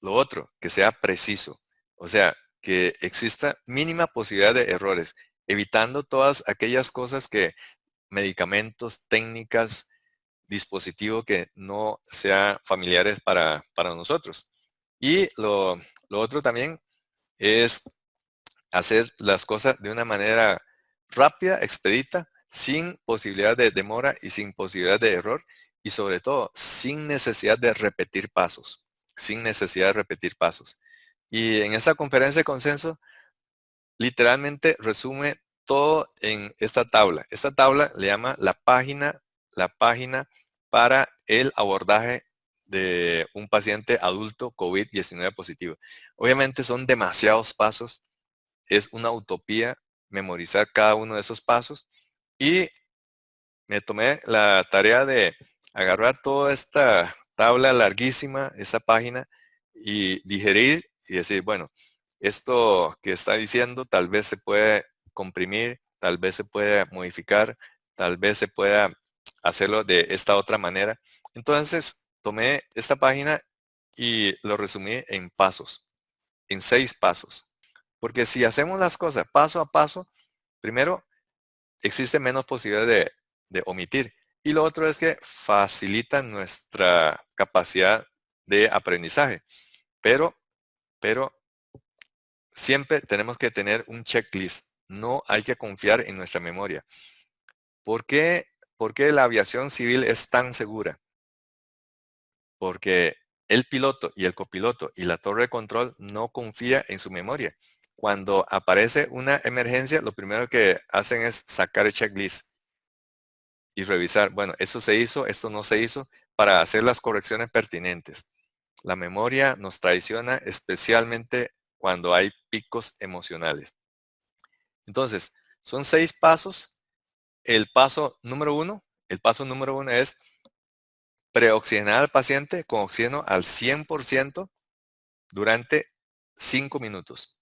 Lo otro, que sea preciso. O sea, que exista mínima posibilidad de errores, evitando todas aquellas cosas que medicamentos, técnicas, dispositivos que no sean familiares para nosotros. Y lo otro también es hacer las cosas de una manera rápida, expedita, sin posibilidad de demora y sin posibilidad de error, y sobre todo sin necesidad de repetir pasos, sin necesidad de repetir pasos. Y en esa conferencia de consenso, literalmente resume todo en esta tabla. Esta tabla le llama la página para el abordaje de un paciente adulto COVID-19 positivo. Obviamente son demasiados pasos, es una utopía memorizar cada uno de esos pasos, y me tomé la tarea de agarrar toda esta tabla larguísima, esa página, y digerir y decir, bueno, esto que está diciendo tal vez se puede comprimir, tal vez se puede modificar, tal vez se pueda hacerlo de esta otra manera. Entonces, tomé esta página y lo resumí en pasos, en 6 pasos. Porque si hacemos las cosas paso a paso, primero, existe menos posibilidad de omitir. Y lo otro es que facilita nuestra capacidad de aprendizaje. Pero siempre tenemos que tener un checklist. No hay que confiar en nuestra memoria. ¿Por qué, por qué la aviación civil es tan segura? Porque el piloto y el copiloto y la torre de control no confía en su memoria. Cuando aparece una emergencia, lo primero que hacen es sacar el checklist y revisar, bueno, esto se hizo, esto no se hizo, para hacer las correcciones pertinentes. La memoria nos traiciona especialmente cuando hay picos emocionales. Entonces, son 6 pasos el paso número uno es preoxigenar al paciente con oxígeno al 100% durante 5 minutos.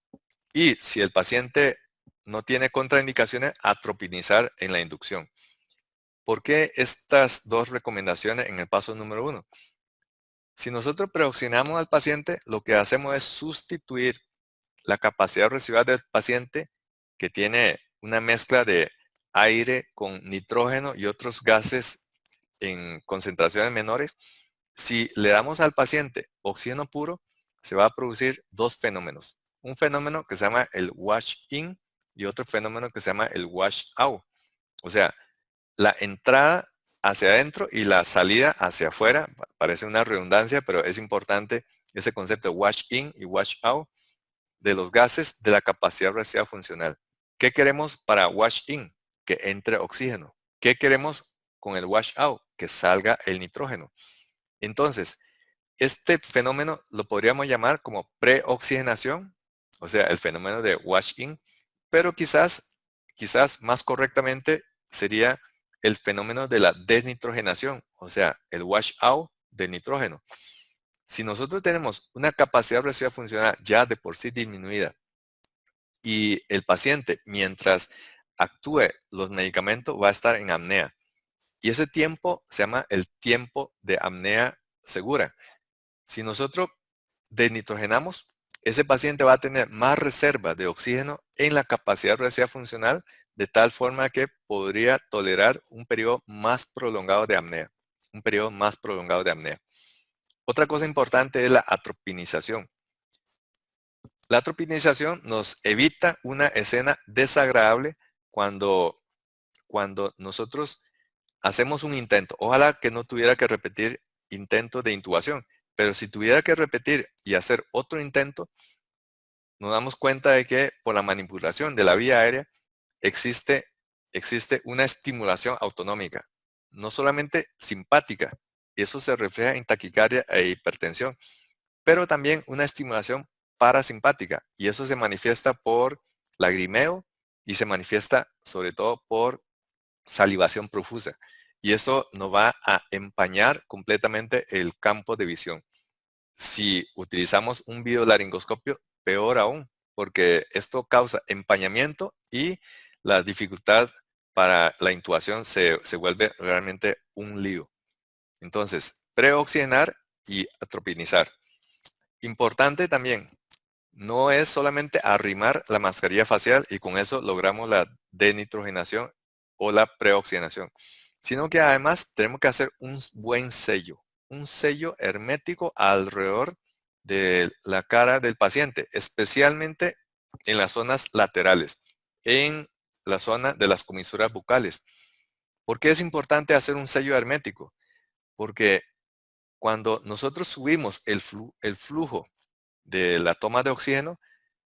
Y si el paciente no tiene contraindicaciones, atropinizar en la inducción. ¿Por qué estas dos recomendaciones en el paso número uno? Si nosotros preoxigenamos al paciente, lo que hacemos es sustituir la capacidad residual del paciente, que tiene una mezcla de aire con nitrógeno y otros gases en concentraciones menores. Si le damos al paciente oxígeno puro, se va a producir dos fenómenos. Un fenómeno que se llama el wash-in y otro fenómeno que se llama el wash-out. O sea, la entrada hacia adentro y la salida hacia afuera. Parece una redundancia, pero es importante ese concepto de wash-in y wash-out de los gases de la capacidad residual funcional. ¿Qué queremos para wash-in? Que entre oxígeno. ¿Qué queremos con el wash-out? Que salga el nitrógeno. Entonces, este fenómeno lo podríamos llamar como preoxigenación, o sea, el fenómeno de wash-in, pero quizás más correctamente sería el fenómeno de la desnitrogenación, o sea, el wash-out del nitrógeno. Si nosotros tenemos una capacidad residual funcional ya de por sí disminuida y el paciente, mientras actúe los medicamentos, va a estar en apnea. Y ese tiempo se llama el tiempo de apnea segura. Si nosotros desnitrogenamos, ese paciente va a tener más reserva de oxígeno en la capacidad residual funcional, de tal forma que podría tolerar un periodo más prolongado de apnea. Un periodo más prolongado de apnea. Otra cosa importante es la atropinización. La atropinización nos evita una escena desagradable cuando nosotros hacemos un intento. Ojalá que no tuviera que repetir intentos de intubación, pero si tuviera que repetir y hacer otro intento, nos damos cuenta de que por la manipulación de la vía aérea existe una estimulación autonómica, no solamente simpática, y eso se refleja en taquicardia e hipertensión, pero también una estimulación parasimpática, y eso se manifiesta por lagrimeo y se manifiesta sobre todo por salivación profusa. Y eso nos va a empañar completamente el campo de visión. Si utilizamos un videolaringoscopio, peor aún, porque esto causa empañamiento y la dificultad para la intubación se vuelve realmente un lío. Entonces, preoxigenar y atropinizar. Importante también, no es solamente arrimar la mascarilla facial y con eso logramos la denitrogenación o la preoxigenación, sino que además tenemos que hacer un sello hermético alrededor de la cara del paciente, especialmente en las zonas laterales, en la zona de las comisuras bucales. ¿Por qué es importante hacer un sello hermético? Porque cuando nosotros subimos el flujo de la toma de oxígeno,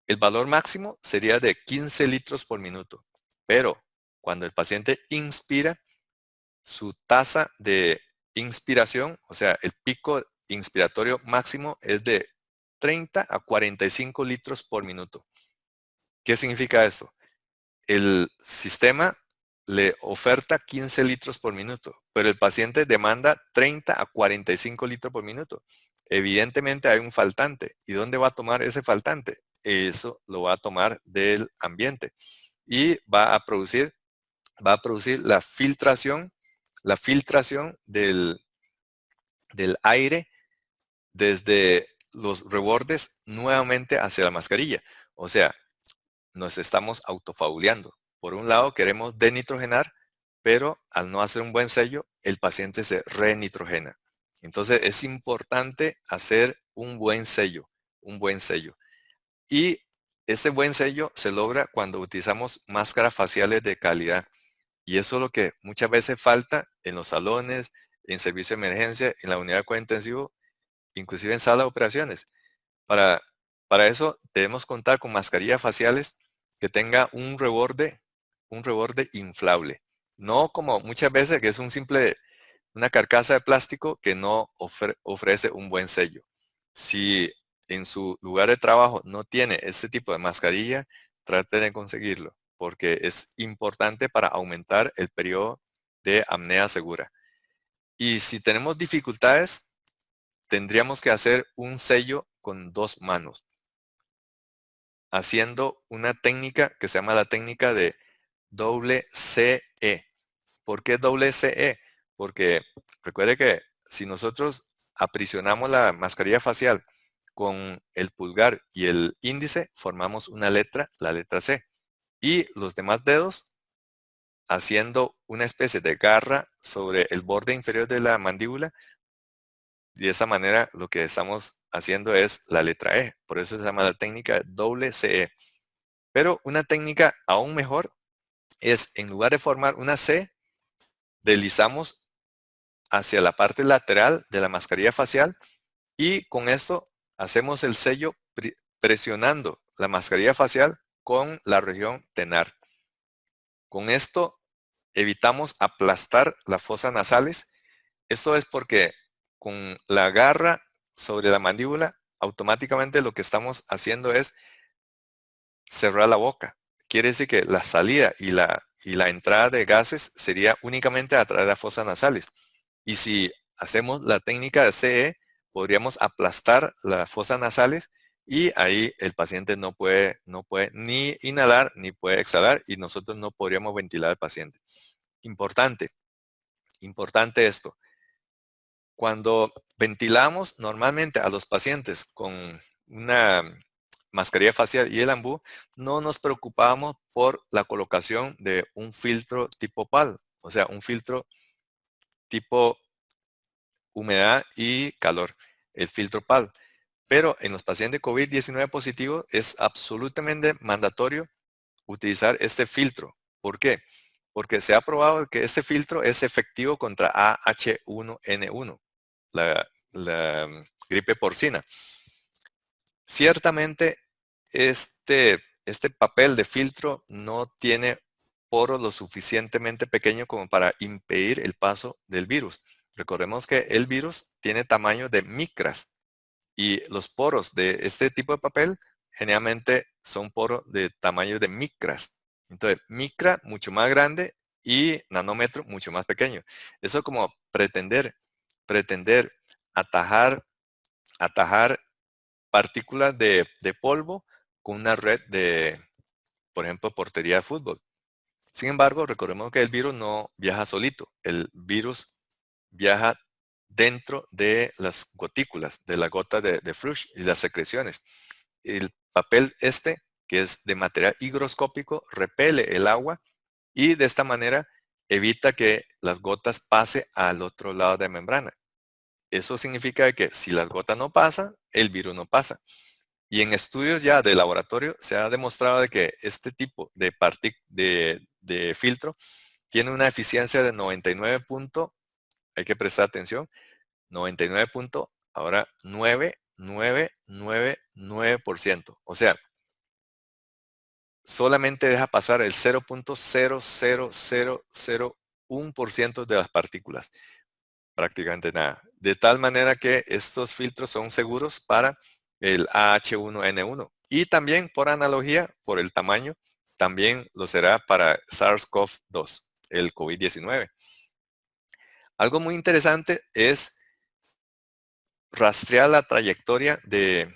el valor máximo sería de 15 litros por minuto. Pero cuando el paciente inspira, su tasa de inspiración, o sea, el pico inspiratorio máximo es de 30 a 45 litros por minuto. ¿Qué significa esto? El sistema le oferta 15 litros por minuto, pero el paciente demanda 30 a 45 litros por minuto. Evidentemente hay un faltante. ¿Y dónde va a tomar ese faltante? Eso lo va a tomar del ambiente y va a producir la filtración del aire desde los rebordes nuevamente hacia la mascarilla. O sea, nos estamos autofauleando. Por un lado, queremos denitrogenar, pero al no hacer un buen sello, el paciente se renitrogena. Entonces, es importante hacer un buen sello, un buen sello. Y este buen sello se logra cuando utilizamos máscaras faciales de calidad. Y eso es lo que muchas veces falta en los salones, en servicio de emergencia, en la unidad de cuidado intensivo, inclusive en sala de operaciones. Para, para eso debemos contar con mascarillas faciales que tenga un reborde inflable. No como muchas veces que es una carcasa de plástico que no ofrece un buen sello. Si en su lugar de trabajo no tiene este tipo de mascarilla, trate de conseguirlo. porque es importante para aumentar el periodo de apnea segura. Y si tenemos dificultades, tendríamos que hacer un sello con 2 manos, haciendo una técnica que se llama la técnica de doble CE. ¿Por qué doble CE? Porque recuerde que si nosotros aprisionamos la mascarilla facial con el pulgar y el índice, formamos una letra, la letra C. Y los demás dedos haciendo una especie de garra sobre el borde inferior de la mandíbula. Y de esa manera lo que estamos haciendo es la letra E. Por eso se llama la técnica doble CE. Pero una técnica aún mejor es, en lugar de formar una C, deslizamos hacia la parte lateral de la mascarilla facial y con esto hacemos el sello presionando la mascarilla facial con la región tenar. Con esto evitamos aplastar las fosas nasales. Esto es porque con la garra sobre la mandíbula, automáticamente lo que estamos haciendo es cerrar la boca. Quiere decir que la salida y la entrada de gases sería únicamente a través de las fosas nasales. Y si hacemos la técnica de CE, podríamos aplastar las fosas nasales y ahí el paciente no puede ni inhalar ni puede exhalar y nosotros no podríamos ventilar al paciente. Importante, importante esto. Cuando ventilamos normalmente a los pacientes con una mascarilla facial y el ambú, no nos preocupamos por la colocación de un filtro tipo PAL, o sea, un filtro tipo humedad y calor, el filtro PAL. Pero en los pacientes COVID-19 positivos es absolutamente mandatorio utilizar este filtro. ¿Por qué? Porque se ha probado que este filtro es efectivo contra AH1N1, la gripe porcina. Ciertamente, este papel de filtro no tiene poros lo suficientemente pequeño como para impedir el paso del virus. Recordemos que el virus tiene tamaño de micras y los poros de este tipo de papel generalmente son poros de tamaño de micras. Entonces, micra mucho más grande y nanómetro mucho más pequeño. Eso como pretender atajar partículas de polvo con una red de, por ejemplo, portería de fútbol. Sin embargo, recordemos que el virus no viaja solito. El virus viaja dentro de las gotículas, de la gota de flush y las secreciones. El papel que es de material higroscópico, repele el agua y de esta manera evita que las gotas pase al otro lado de la membrana. Eso significa que si las gotas no pasan, el virus no pasa. Y en estudios ya de laboratorio se ha demostrado de que este tipo de filtro tiene una eficiencia de 99 puntos, hay que prestar atención, 99 puntos, ahora 9,999%. O sea, solamente deja pasar el 0,00001% de las partículas. Prácticamente nada. De tal manera que estos filtros son seguros para el AH1N1. Y también por analogía, por el tamaño, también lo será para SARS-CoV-2, el COVID-19. Algo muy interesante es rastrear la trayectoria de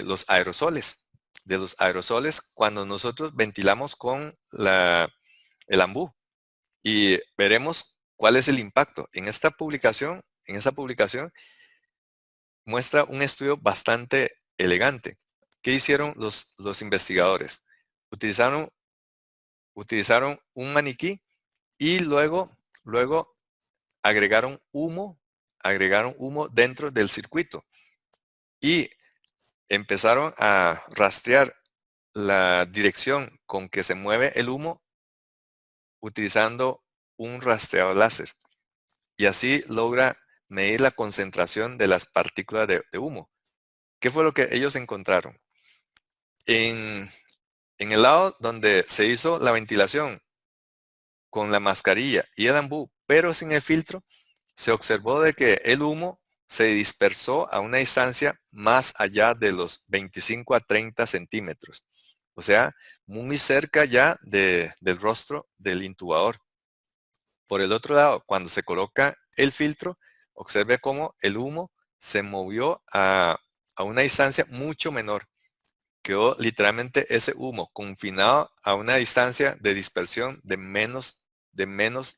los aerosoles. De los aerosoles cuando nosotros ventilamos con el ambú. Y veremos cuál es el impacto. En esa publicación muestra un estudio bastante elegante. ¿Qué hicieron los investigadores? Utilizaron un maniquí y luego agregaron humo dentro del circuito y empezaron a rastrear la dirección con que se mueve el humo utilizando un rastreador láser. Y así logra medir la concentración de las partículas de humo. ¿Qué fue lo que ellos encontraron? En el lado donde se hizo la ventilación con la mascarilla y el ambú, pero sin el filtro, se observó de que el humo se dispersó a una distancia más allá de los 25 a 30 centímetros. O sea, muy cerca ya del rostro del intubador. Por el otro lado, cuando se coloca el filtro, observe cómo el humo se movió a una distancia mucho menor. Quedó literalmente ese humo confinado a una distancia de dispersión de menos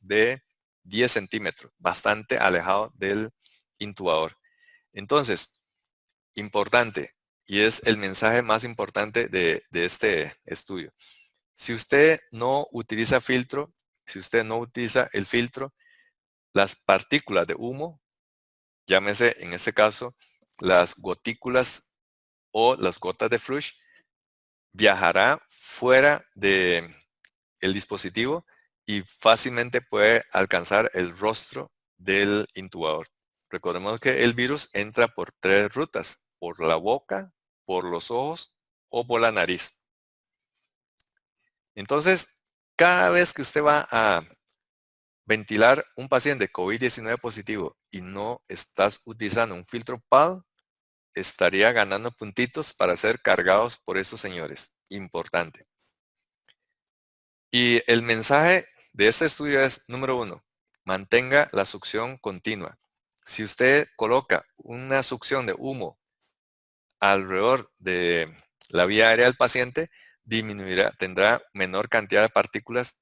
de 10 centímetros, bastante alejado del intubador. Entonces, importante, y es el mensaje más importante de este estudio. Si usted no utiliza filtro, si usted no utiliza el filtro, las partículas de humo, llámese en este caso las gotículas o las gotas de flush, viajará fuera de el dispositivo y fácilmente puede alcanzar el rostro del intubador. Recordemos que el virus entra por 3 rutas: por la boca, por los ojos o por la nariz. Entonces, cada vez que usted va a ventilar un paciente COVID-19 positivo y no estás utilizando un filtro PAL, estaría ganando puntitos para ser cargados por estos señores. Importante. Y el mensaje de este estudio es, número 1, mantenga la succión continua. Si usted coloca una succión de humo alrededor de la vía aérea del paciente, tendrá menor cantidad de partículas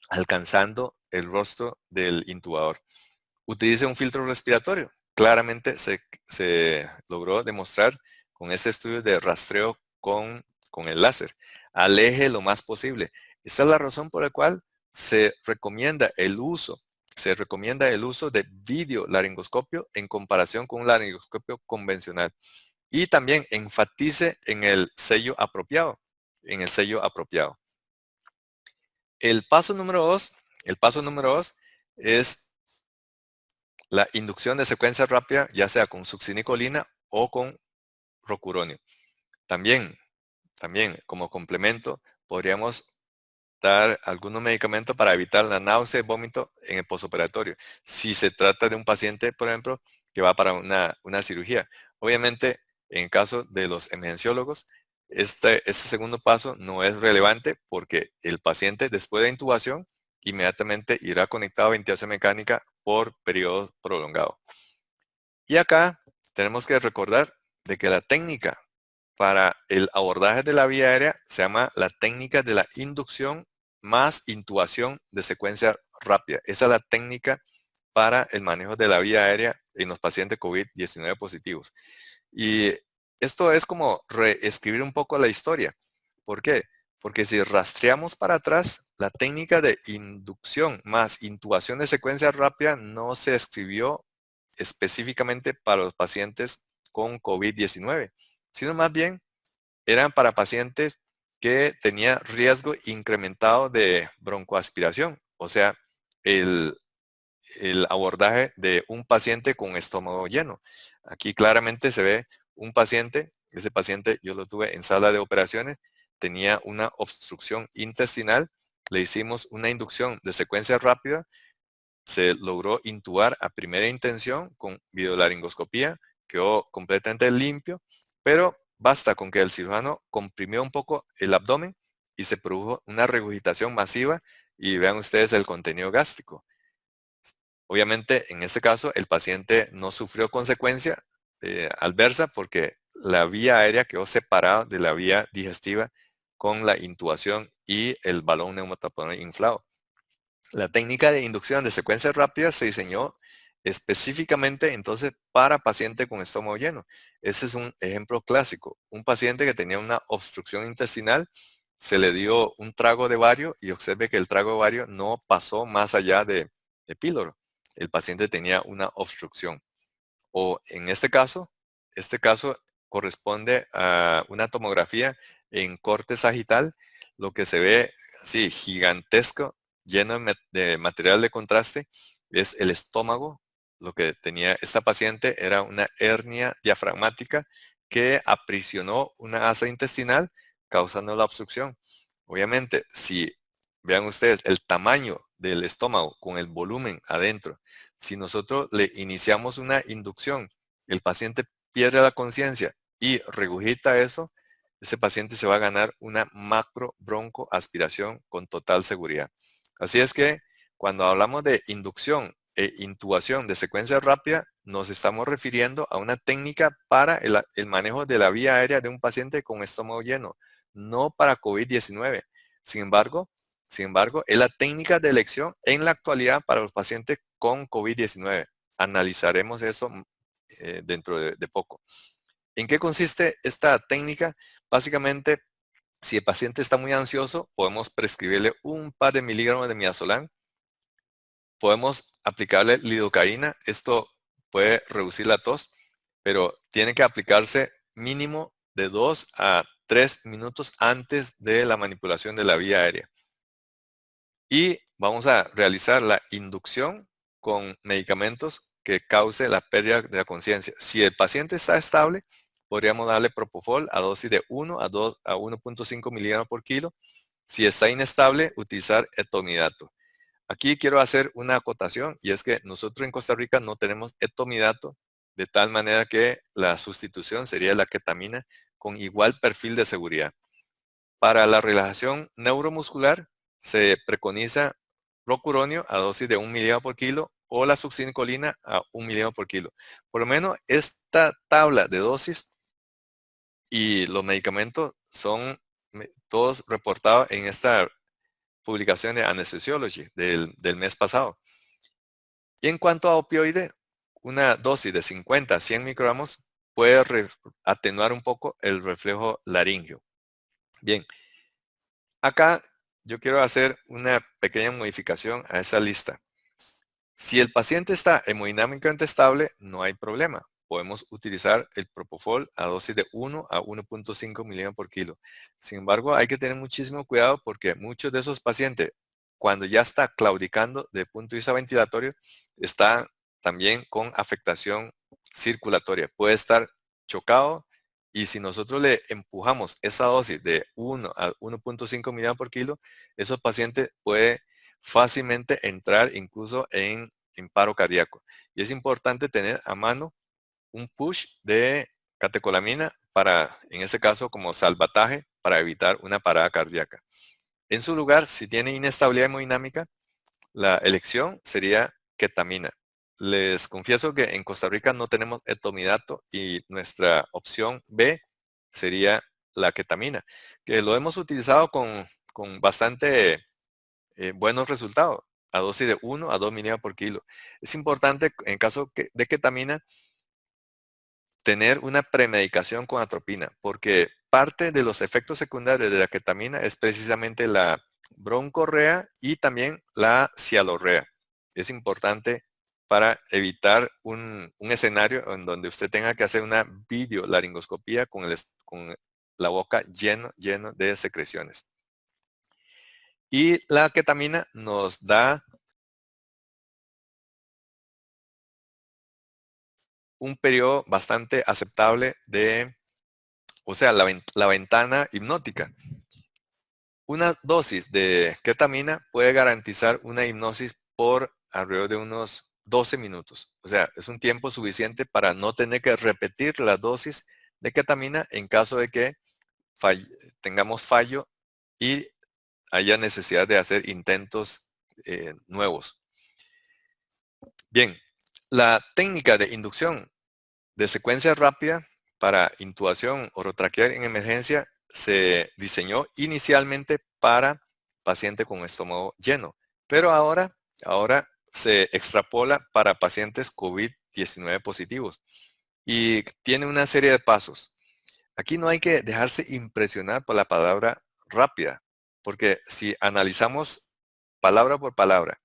alcanzando el rostro del intubador. Utilice un filtro respiratorio. Claramente se logró demostrar con ese estudio de rastreo con el láser. Aleje lo más posible. Esta es la razón por la cual se recomienda el uso de videolaringoscopio en comparación con un laringoscopio convencional. Y también enfatice en el sello apropiado, El paso número dos es la inducción de secuencia rápida, ya sea con succinicolina o con rocuronio. También como complemento, podríamos dar algunos medicamentos para evitar la náusea y vómito en el posoperatorio. Si se trata de un paciente, por ejemplo, que va para una cirugía. Obviamente, en caso de los emergenciólogos, este segundo paso no es relevante porque el paciente, después de intubación, inmediatamente irá conectado a ventilación mecánica por periodos prolongados. Y acá tenemos que recordar de que la técnica para el abordaje de la vía aérea se llama la técnica de la inducción más intubación de secuencia rápida. Esa es la técnica para el manejo de la vía aérea en los pacientes COVID-19 positivos. Y esto es como reescribir un poco la historia. ¿Por qué? Porque si rastreamos para atrás, la técnica de inducción más intubación de secuencia rápida no se escribió específicamente para los pacientes con COVID-19, sino más bien eran para pacientes que tenían riesgo incrementado de broncoaspiración, o sea, el, el abordaje de un paciente con estómago lleno. Aquí claramente se ve un paciente, ese paciente yo lo tuve en sala de operaciones, tenía una obstrucción intestinal, le hicimos una inducción de secuencia rápida, se logró intubar a primera intención con videolaringoscopía, quedó completamente limpio, pero basta con que el cirujano comprimió un poco el abdomen y se produjo una regurgitación masiva y vean ustedes el contenido gástrico. Obviamente, en este caso, el paciente no sufrió consecuencia adversa porque la vía aérea quedó separada de la vía digestiva con la intubación y el balón neumotaponal inflado. La técnica de inducción de secuencias rápidas se diseñó específicamente entonces para paciente con estómago lleno. Ese es un ejemplo clásico. Un paciente que tenía una obstrucción intestinal, se le dio un trago de bario y observe que el trago de bario no pasó más allá de píloro. El paciente tenía una obstrucción. O en este caso corresponde a una tomografía en corte sagital, lo que se ve así gigantesco, lleno de material de contraste, es el estómago. Lo que tenía esta paciente era una hernia diafragmática que aprisionó una asa intestinal, causando la obstrucción. Obviamente, si vean ustedes el tamaño del estómago con el volumen adentro, si nosotros le iniciamos una inducción, el paciente pierde la conciencia y regurgita eso, ese paciente se va a ganar una macro broncoaspiración con total seguridad. Así es que cuando hablamos de inducción e intubación de secuencia rápida, nos estamos refiriendo a una técnica para el manejo de la vía aérea de un paciente con estómago lleno, no para COVID-19. Sin embargo, es la técnica de elección en la actualidad para los pacientes con COVID-19. Analizaremos eso dentro de poco. ¿En qué consiste esta técnica? Básicamente, si el paciente está muy ansioso, podemos prescribirle un par de miligramos de midazolam. Podemos aplicarle lidocaína. Esto puede reducir la tos, pero tiene que aplicarse mínimo de 2 a 3 minutos antes de la manipulación de la vía aérea. Y vamos a realizar la inducción con medicamentos que cause la pérdida de la conciencia. Si el paciente está estable, podríamos darle propofol a dosis de 1 a 2 a 1.5 miligramos por kilo. Si está inestable, utilizar etomidato. Aquí quiero hacer una acotación y es que nosotros en Costa Rica no tenemos etomidato, de tal manera que la sustitución sería la ketamina con igual perfil de seguridad. Para la relajación neuromuscular se preconiza rocuronio a dosis de 1 miligramo por kilo o la succinilcolina a 1 miligramo por kilo. Por lo menos esta tabla de dosis y los medicamentos son todos reportados en esta publicación de Anesthesiology del mes pasado. Y en cuanto a opioide, una dosis de 50 a 100 microgramos puede atenuar un poco el reflejo laríngeo. Bien, acá yo quiero hacer una pequeña modificación a esa lista. Si el paciente está hemodinámicamente estable, no hay problema. Podemos utilizar el propofol a dosis de 1 a 1.5 miligramos por kilo. Sin embargo, hay que tener muchísimo cuidado porque muchos de esos pacientes, cuando ya está claudicando desde el punto de vista ventilatorio, está también con afectación circulatoria. Puede estar chocado y si nosotros le empujamos esa dosis de 1 a 1.5 miligramos por kilo, esos pacientes pueden fácilmente entrar incluso en paro cardíaco. Y es importante tener a mano un push de catecolamina para, en ese caso, como salvataje para evitar una parada cardíaca. En su lugar, si tiene inestabilidad hemodinámica, la elección sería ketamina. Les confieso que en Costa Rica no tenemos etomidato y nuestra opción B sería la ketamina, que lo hemos utilizado con bastante buenos resultados, a dosis de 1 a 2 miligramos por kilo. Es importante, en caso de ketamina, tener una premedicación con atropina, porque parte de los efectos secundarios de la ketamina es precisamente la broncorrea y también la cialorrea. Es importante para evitar un escenario en donde usted tenga que hacer una videolaringoscopía con la boca lleno de secreciones. Y la ketamina nos da un periodo bastante aceptable o sea, la ventana hipnótica. Una dosis de ketamina puede garantizar una hipnosis por alrededor de unos 12 minutos. O sea, es un tiempo suficiente para no tener que repetir la dosis de ketamina en caso de que tengamos fallo y haya necesidad de hacer intentos nuevos. Bien, la técnica de inducción de secuencia rápida para intubación orotraqueal en emergencia se diseñó inicialmente para pacientes con estómago lleno, pero ahora se extrapola para pacientes COVID-19 positivos y tiene una serie de pasos. Aquí no hay que dejarse impresionar por la palabra rápida, porque si analizamos palabra por palabra,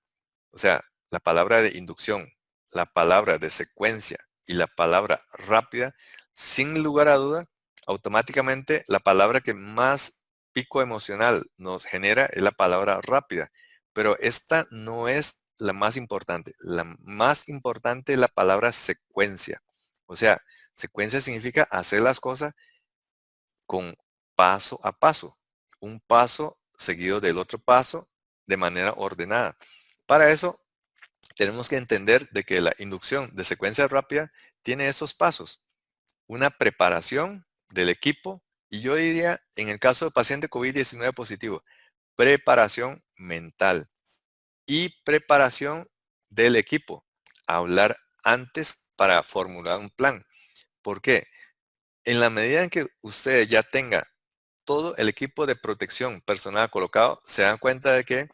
o sea, la palabra de inducción, la palabra de secuencia y la palabra rápida, sin lugar a duda, automáticamente la palabra que más pico emocional nos genera es la palabra rápida. Pero esta no es la más importante. La más importante es la palabra secuencia. O sea, secuencia significa hacer las cosas con paso a paso. Un paso seguido del otro paso de manera ordenada. Para eso tenemos que entender de que la inducción de secuencia rápida tiene esos pasos. Una preparación del equipo Y yo diría, en el caso de paciente COVID-19 positivo, preparación mental y preparación del equipo. Hablar antes para formular un plan. ¿Por qué? En la medida en que usted ya tenga todo el equipo de protección personal colocado, se dan cuenta de que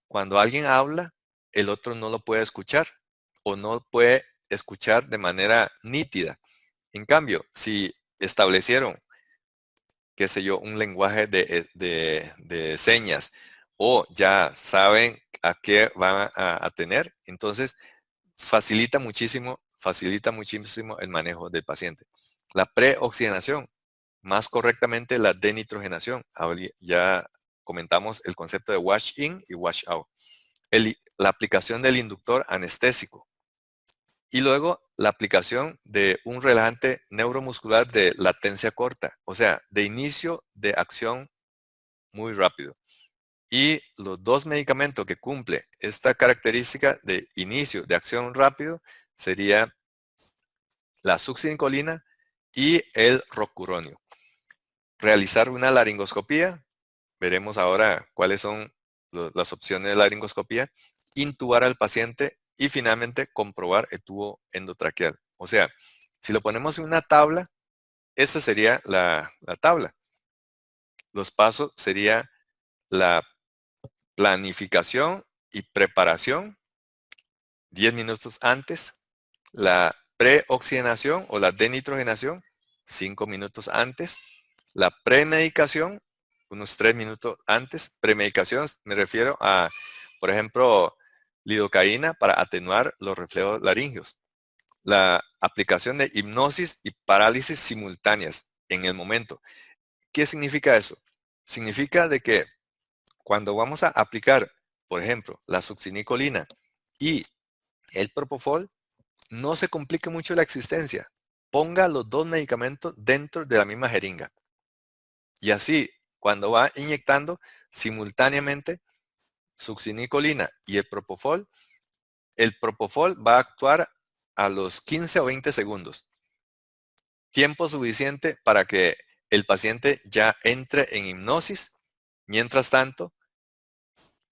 cuando alguien habla, el otro no lo puede escuchar o no puede escuchar de manera nítida. En cambio, si establecieron, qué sé yo, un lenguaje de señas o ya saben a qué van a tener, entonces facilita muchísimo el manejo del paciente. La preoxigenación, más correctamente la denitrogenación. Ya comentamos el concepto de wash in y wash out. La aplicación del inductor anestésico. Y luego la aplicación de un relajante neuromuscular de latencia corta, o sea, de inicio de acción muy rápido. Y los dos medicamentos que cumple esta característica de inicio de acción rápido sería la succinilcolina y el rocuronio. Realizar una laringoscopía, veremos ahora cuáles son las opciones de laringoscopía, intubar al paciente y finalmente comprobar el tubo endotraqueal. O sea, si lo ponemos en una tabla, esta sería la tabla. Los pasos sería la planificación y preparación 10 minutos antes, la preoxigenación o la denitrogenación 5 minutos antes, la premedicación unos 3 minutos antes. Premedicación me refiero a, por ejemplo, lidocaína para atenuar los reflejos laringeos. La aplicación de hipnosis y parálisis simultáneas en el momento. ¿Qué significa eso? Significa de que cuando vamos a aplicar, por ejemplo, la succinicolina y el propofol, no se complique mucho la existencia. Ponga los dos medicamentos dentro de la misma jeringa. Y así, cuando va inyectando simultáneamente succinicolina y el propofol va a actuar a los 15 o 20 segundos. Tiempo suficiente para que el paciente ya entre en hipnosis. Mientras tanto,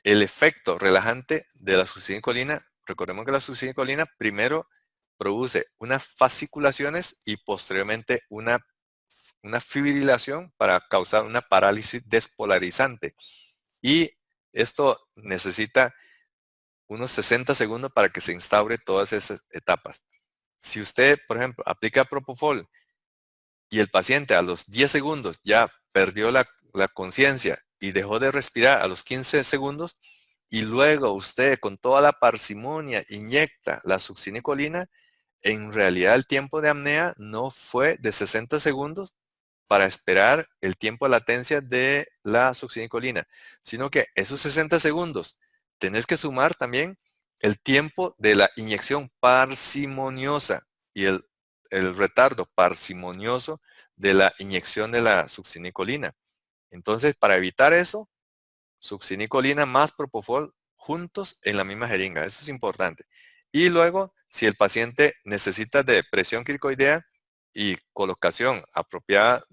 el efecto relajante de la succinicolina, recordemos que la succinicolina primero produce unas fasciculaciones y posteriormente una fibrilación para causar una parálisis despolarizante. Y esto necesita unos 60 segundos para que se instaure todas esas etapas. Si usted, por ejemplo, aplica propofol y el paciente a los 10 segundos ya perdió la conciencia y dejó de respirar a los 15 segundos, y luego usted con toda la parsimonia inyecta la succinicolina, en realidad el tiempo de apnea no fue de 60 segundos para esperar el tiempo de latencia de la succinicolina, sino que esos 60 segundos tenés que sumar también el tiempo de la inyección parsimoniosa y el retardo parsimonioso de la inyección de la succinicolina. Entonces, para evitar eso, succinicolina más propofol juntos en la misma jeringa. Eso es importante. Y luego, si el paciente necesita de presión cricoidea y colocación apropiada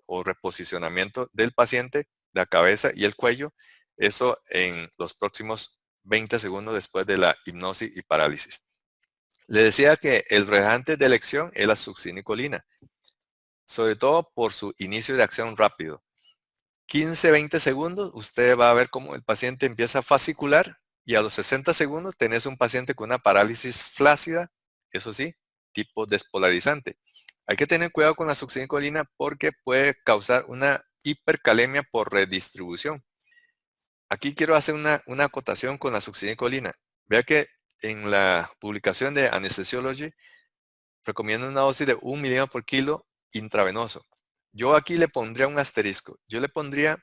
o reposicionamiento del paciente, la cabeza y el cuello, eso en los próximos 20 segundos después de la hipnosis y parálisis. Le decía que el relajante de elección es la succinicolina, sobre todo por su inicio de acción rápido. 15, 20 segundos, usted va a ver cómo el paciente empieza a fascicular y a los 60 segundos tenés un paciente con una parálisis flácida, eso sí, tipo despolarizante. Hay que tener cuidado con la succinicolina porque puede causar una hipercalemia por redistribución. Aquí quiero hacer una acotación con la succinicolina. Vea que en la publicación de Anesthesiology recomiendo una dosis de 1 miligramo por kilo intravenoso. Yo aquí le pondría un asterisco. Yo le pondría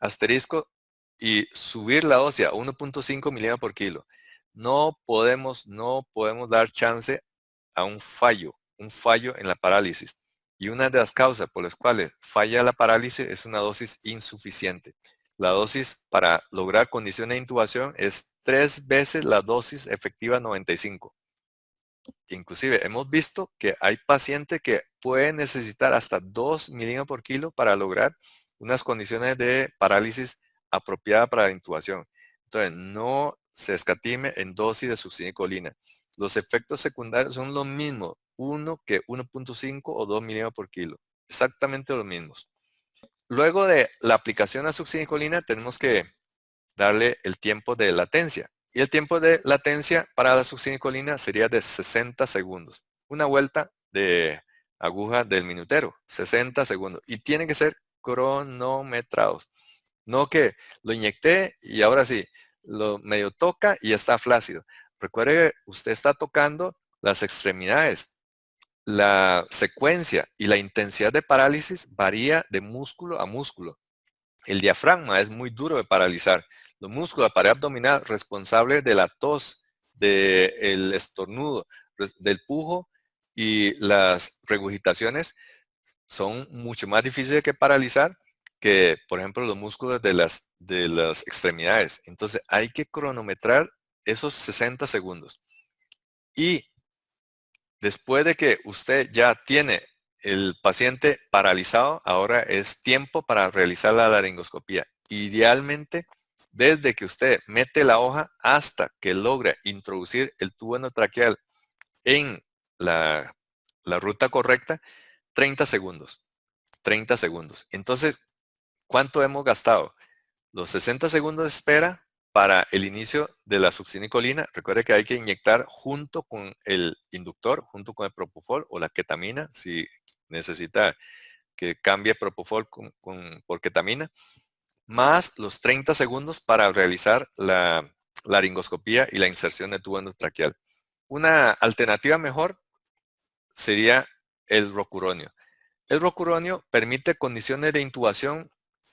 asterisco y subir la dosis a 1.5 miligramos por kilo. No podemos dar chance a un fallo en la parálisis. Y una de las causas por las cuales falla la parálisis es una dosis insuficiente. La dosis para lograr condiciones de intubación es 3 veces la dosis efectiva 95. Inclusive hemos visto que hay pacientes que pueden necesitar hasta 2 miligramos por kilo para lograr unas condiciones de parálisis apropiada para la intubación. Entonces, no se escatime en dosis de succinilcolina. Los efectos secundarios son los mismos, 1.5 o 2 miligramos por kilo. Exactamente los mismos. Luego de la aplicación a succinilcolina, tenemos que darle el tiempo de latencia. Y el tiempo de latencia para la succinilcolina sería de 60 segundos. Una vuelta de aguja del minutero, 60 segundos. Y tienen que ser cronometrados. No que lo inyecté y ahora sí, lo medio toca y está flácido. Recuerde que usted está tocando las extremidades. La secuencia y la intensidad de parálisis varía de músculo a músculo. El diafragma es muy duro de paralizar. Los músculos de la pared abdominal responsables de la tos, del estornudo, del pujo y las regurgitaciones son mucho más difíciles que paralizar que, por ejemplo, los músculos de las extremidades. Entonces hay que cronometrar esos 60 segundos. Y después de que usted ya tiene el paciente paralizado, ahora es tiempo para realizar la laringoscopía. Idealmente, desde que usted mete la hoja hasta que logra introducir el tubo endotraqueal en la, la ruta correcta, 30 segundos. 30 segundos. Entonces, ¿cuánto hemos gastado? Los 60 segundos de espera para el inicio de la succinilcolina. Recuerde que hay que inyectar junto con el inductor, junto con el propofol o la ketamina, si necesita que cambie propofol por ketamina, más los 30 segundos para realizar la laringoscopía y la inserción de tubo endotraqueal. Una alternativa mejor sería el rocuronio. El rocuronio permite condiciones de intubación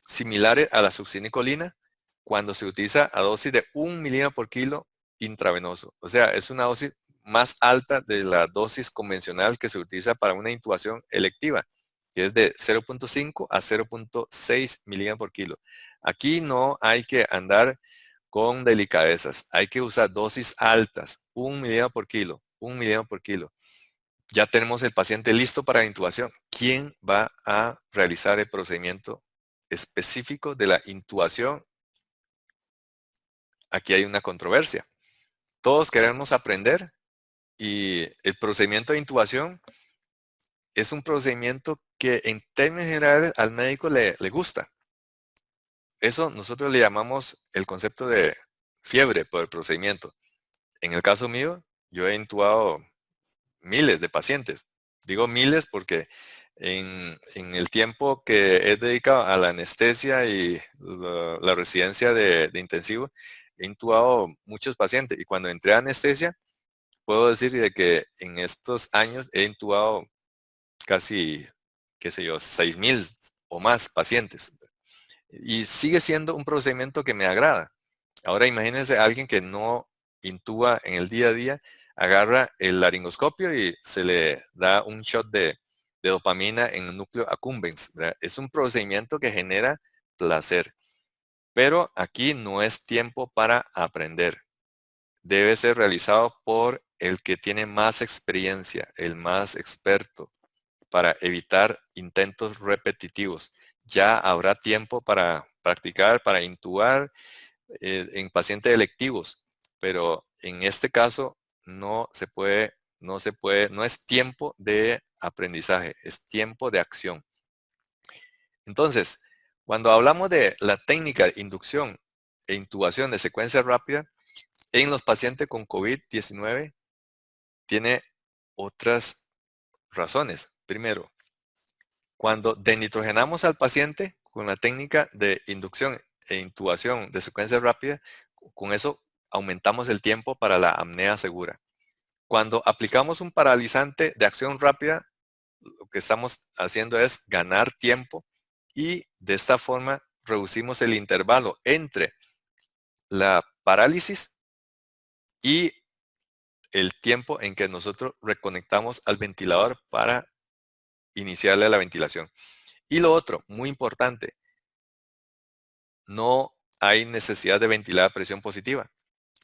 similares a la succinilcolina cuando se utiliza a dosis de 1 miligramo por kilo intravenoso. O sea, es una dosis más alta de la dosis convencional que se utiliza para una intubación electiva, que es de 0.5 a 0.6 miligramos por kilo. Aquí no hay que andar con delicadezas. Hay que usar dosis altas, 1 miligramo por kilo, 1 miligramo por kilo. Ya tenemos el paciente listo para la intubación. ¿Quién va a realizar el procedimiento específico de la intubación? Aquí hay una controversia. Todos queremos aprender y el procedimiento de intubación es un procedimiento que en términos generales al médico le gusta. Eso nosotros le llamamos el concepto de fiebre por el procedimiento. En el caso mío, yo he intubado miles de pacientes. Digo miles porque en el tiempo que he dedicado a la anestesia y la residencia de intensivo, he intubado muchos pacientes. Y cuando entré a anestesia, puedo decir de que en estos años he intubado casi, qué sé yo, 6,000 o más pacientes. Y sigue siendo un procedimiento que me agrada. Ahora imagínense a alguien que no intuba en el día a día, agarra el laringoscopio y se le da un shot de dopamina en el núcleo accumbens, ¿verdad? Es un procedimiento que genera placer. Pero aquí no es tiempo para aprender. Debe ser realizado por el que tiene más experiencia, el más experto, para evitar intentos repetitivos. Ya habrá tiempo para practicar, para intubar en pacientes electivos, pero en este caso no es tiempo de aprendizaje, es tiempo de acción. Entonces, cuando hablamos de la técnica de inducción e intubación de secuencia rápida, en los pacientes con COVID-19 tiene otras razones. Primero, cuando denitrogenamos al paciente con la técnica de inducción e intubación de secuencia rápida, con eso aumentamos el tiempo para la apnea segura. Cuando aplicamos un paralizante de acción rápida, lo que estamos haciendo es ganar tiempo y de esta forma reducimos el intervalo entre la parálisis y el tiempo en que nosotros reconectamos al ventilador para iniciarle la ventilación. Y lo otro, muy importante, no hay necesidad de ventilar a presión positiva.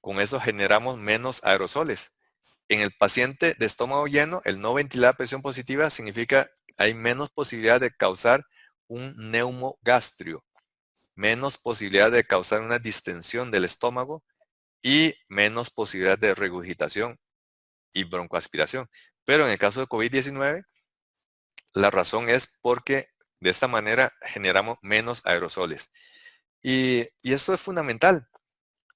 Con eso generamos menos aerosoles. En el paciente de estómago lleno, el no ventilar a presión positiva significa hay menos posibilidad de causar un neumogastrio, menos posibilidad de causar una distensión del estómago y menos posibilidad de regurgitación y broncoaspiración. Pero en el caso de COVID-19, la razón es porque de esta manera generamos menos aerosoles. Y esto es fundamental.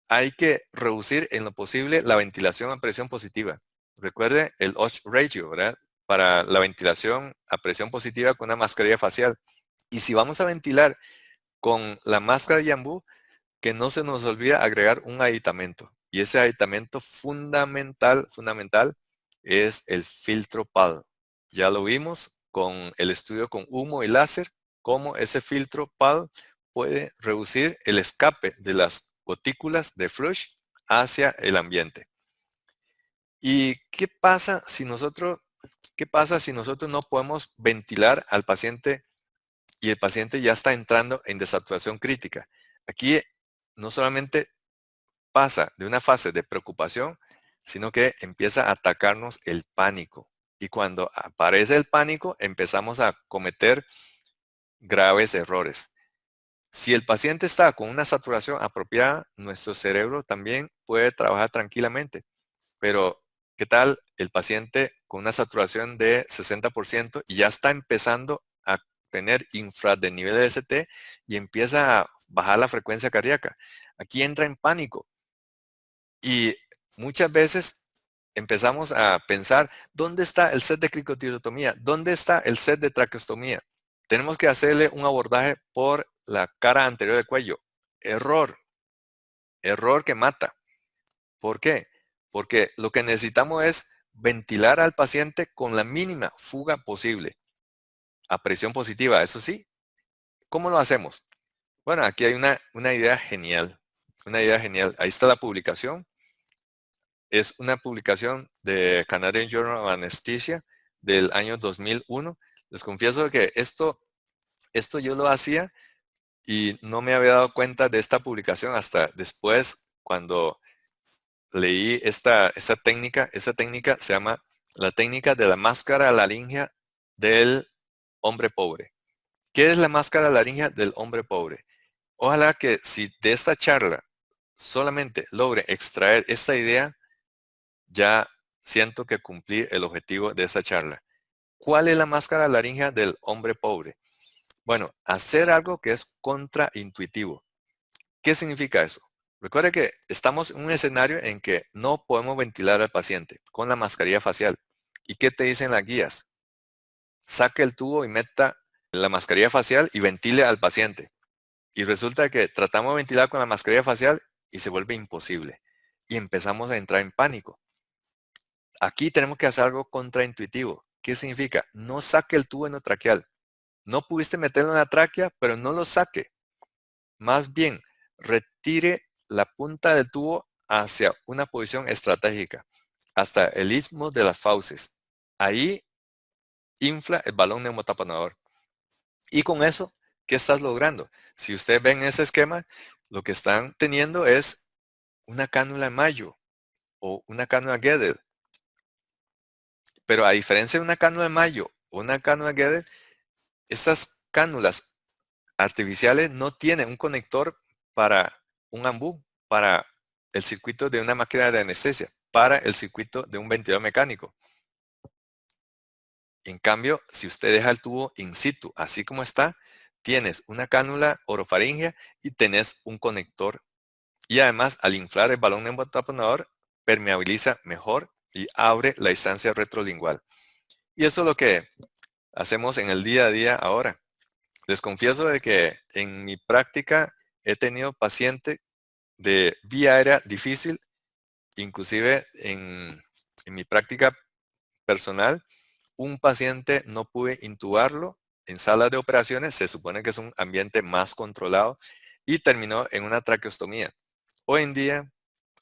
Hay que reducir en lo posible la ventilación a presión positiva. Recuerde el OSH ratio, ¿verdad? Para la ventilación a presión positiva con una mascarilla facial. Y si vamos a ventilar con la máscara Yambú, que no se nos olvide agregar un aditamento. Y ese aditamento fundamental, es el filtro PAL. Ya lo vimos con el estudio con humo y láser, cómo ese filtro PAL puede reducir el escape de las gotículas de flush hacia el ambiente. ¿Y qué pasa si nosotros no podemos ventilar al paciente y el paciente ya está entrando en desaturación crítica? Aquí no solamente pasa de una fase de preocupación, sino que empieza a atacarnos el pánico. Y cuando aparece el pánico, empezamos a cometer graves errores. Si el paciente está con una saturación apropiada, nuestro cerebro también puede trabajar tranquilamente. Pero, ¿qué tal el paciente con una saturación de 60% y ya está empezando a tener infradenivel de ST y empieza a bajar la frecuencia cardíaca? Aquí entra en pánico. Y muchas veces empezamos a pensar, ¿dónde está el set de cricotirotomía? ¿Dónde está el set de traqueostomía? Tenemos que hacerle un abordaje por la cara anterior del cuello. Error, error que mata. ¿Por qué? Porque lo que necesitamos es ventilar al paciente con la mínima fuga posible. A presión positiva, eso sí. ¿Cómo lo hacemos? Bueno, aquí hay una idea genial. Una idea genial. Ahí está la publicación. Es una publicación de Canadian Journal of Anesthesia del año 2001. Les confieso que esto yo lo hacía y no me había dado cuenta de esta publicación hasta después cuando leí esta técnica. Esta técnica se llama la técnica de la máscara laringea del hombre pobre. ¿Qué es la máscara laringea del hombre pobre? Ojalá que si de esta charla solamente logre extraer esta idea, ya siento que cumplí el objetivo de esa charla. ¿Cuál es la máscara laringea del hombre pobre? Bueno, hacer algo que es contraintuitivo. ¿Qué significa eso? Recuerde que estamos en un escenario en que no podemos ventilar al paciente con la mascarilla facial. ¿Y qué te dicen las guías? Saque el tubo y meta la mascarilla facial y ventile al paciente. Y resulta que tratamos de ventilar con la mascarilla facial y se vuelve imposible. Y empezamos a entrar en pánico. Aquí tenemos que hacer algo contraintuitivo. ¿Qué significa? No saque el tubo endotraqueal. No pudiste meterlo en la tráquea, pero no lo saque. Más bien, retire la punta del tubo hacia una posición estratégica, hasta el istmo de las fauces. Ahí infla el balón neumotaponador. Y con eso, ¿qué estás logrando? Si ustedes ven ese esquema, lo que están teniendo es una cánula Mayo o una cánula Guedel. Pero a diferencia de una cánula de Mayo o una cánula Guedel, estas cánulas artificiales no tienen un conector para un ambú, para el circuito de una máquina de anestesia, para el circuito de un ventilador mecánico. En cambio, si usted deja el tubo in situ, así como está, tienes una cánula orofaringea y tenés un conector. Y además, al inflar el balón neumotaponador, permeabiliza mejor y abre la distancia retrolingual. Y eso es lo que hacemos en el día a día ahora. Les confieso de que en mi práctica he tenido pacientes de vía aérea difícil, inclusive en mi práctica personal, un paciente no pude intubarlo en salas de operaciones, se supone que es un ambiente más controlado y terminó en una traqueostomía. Hoy en día,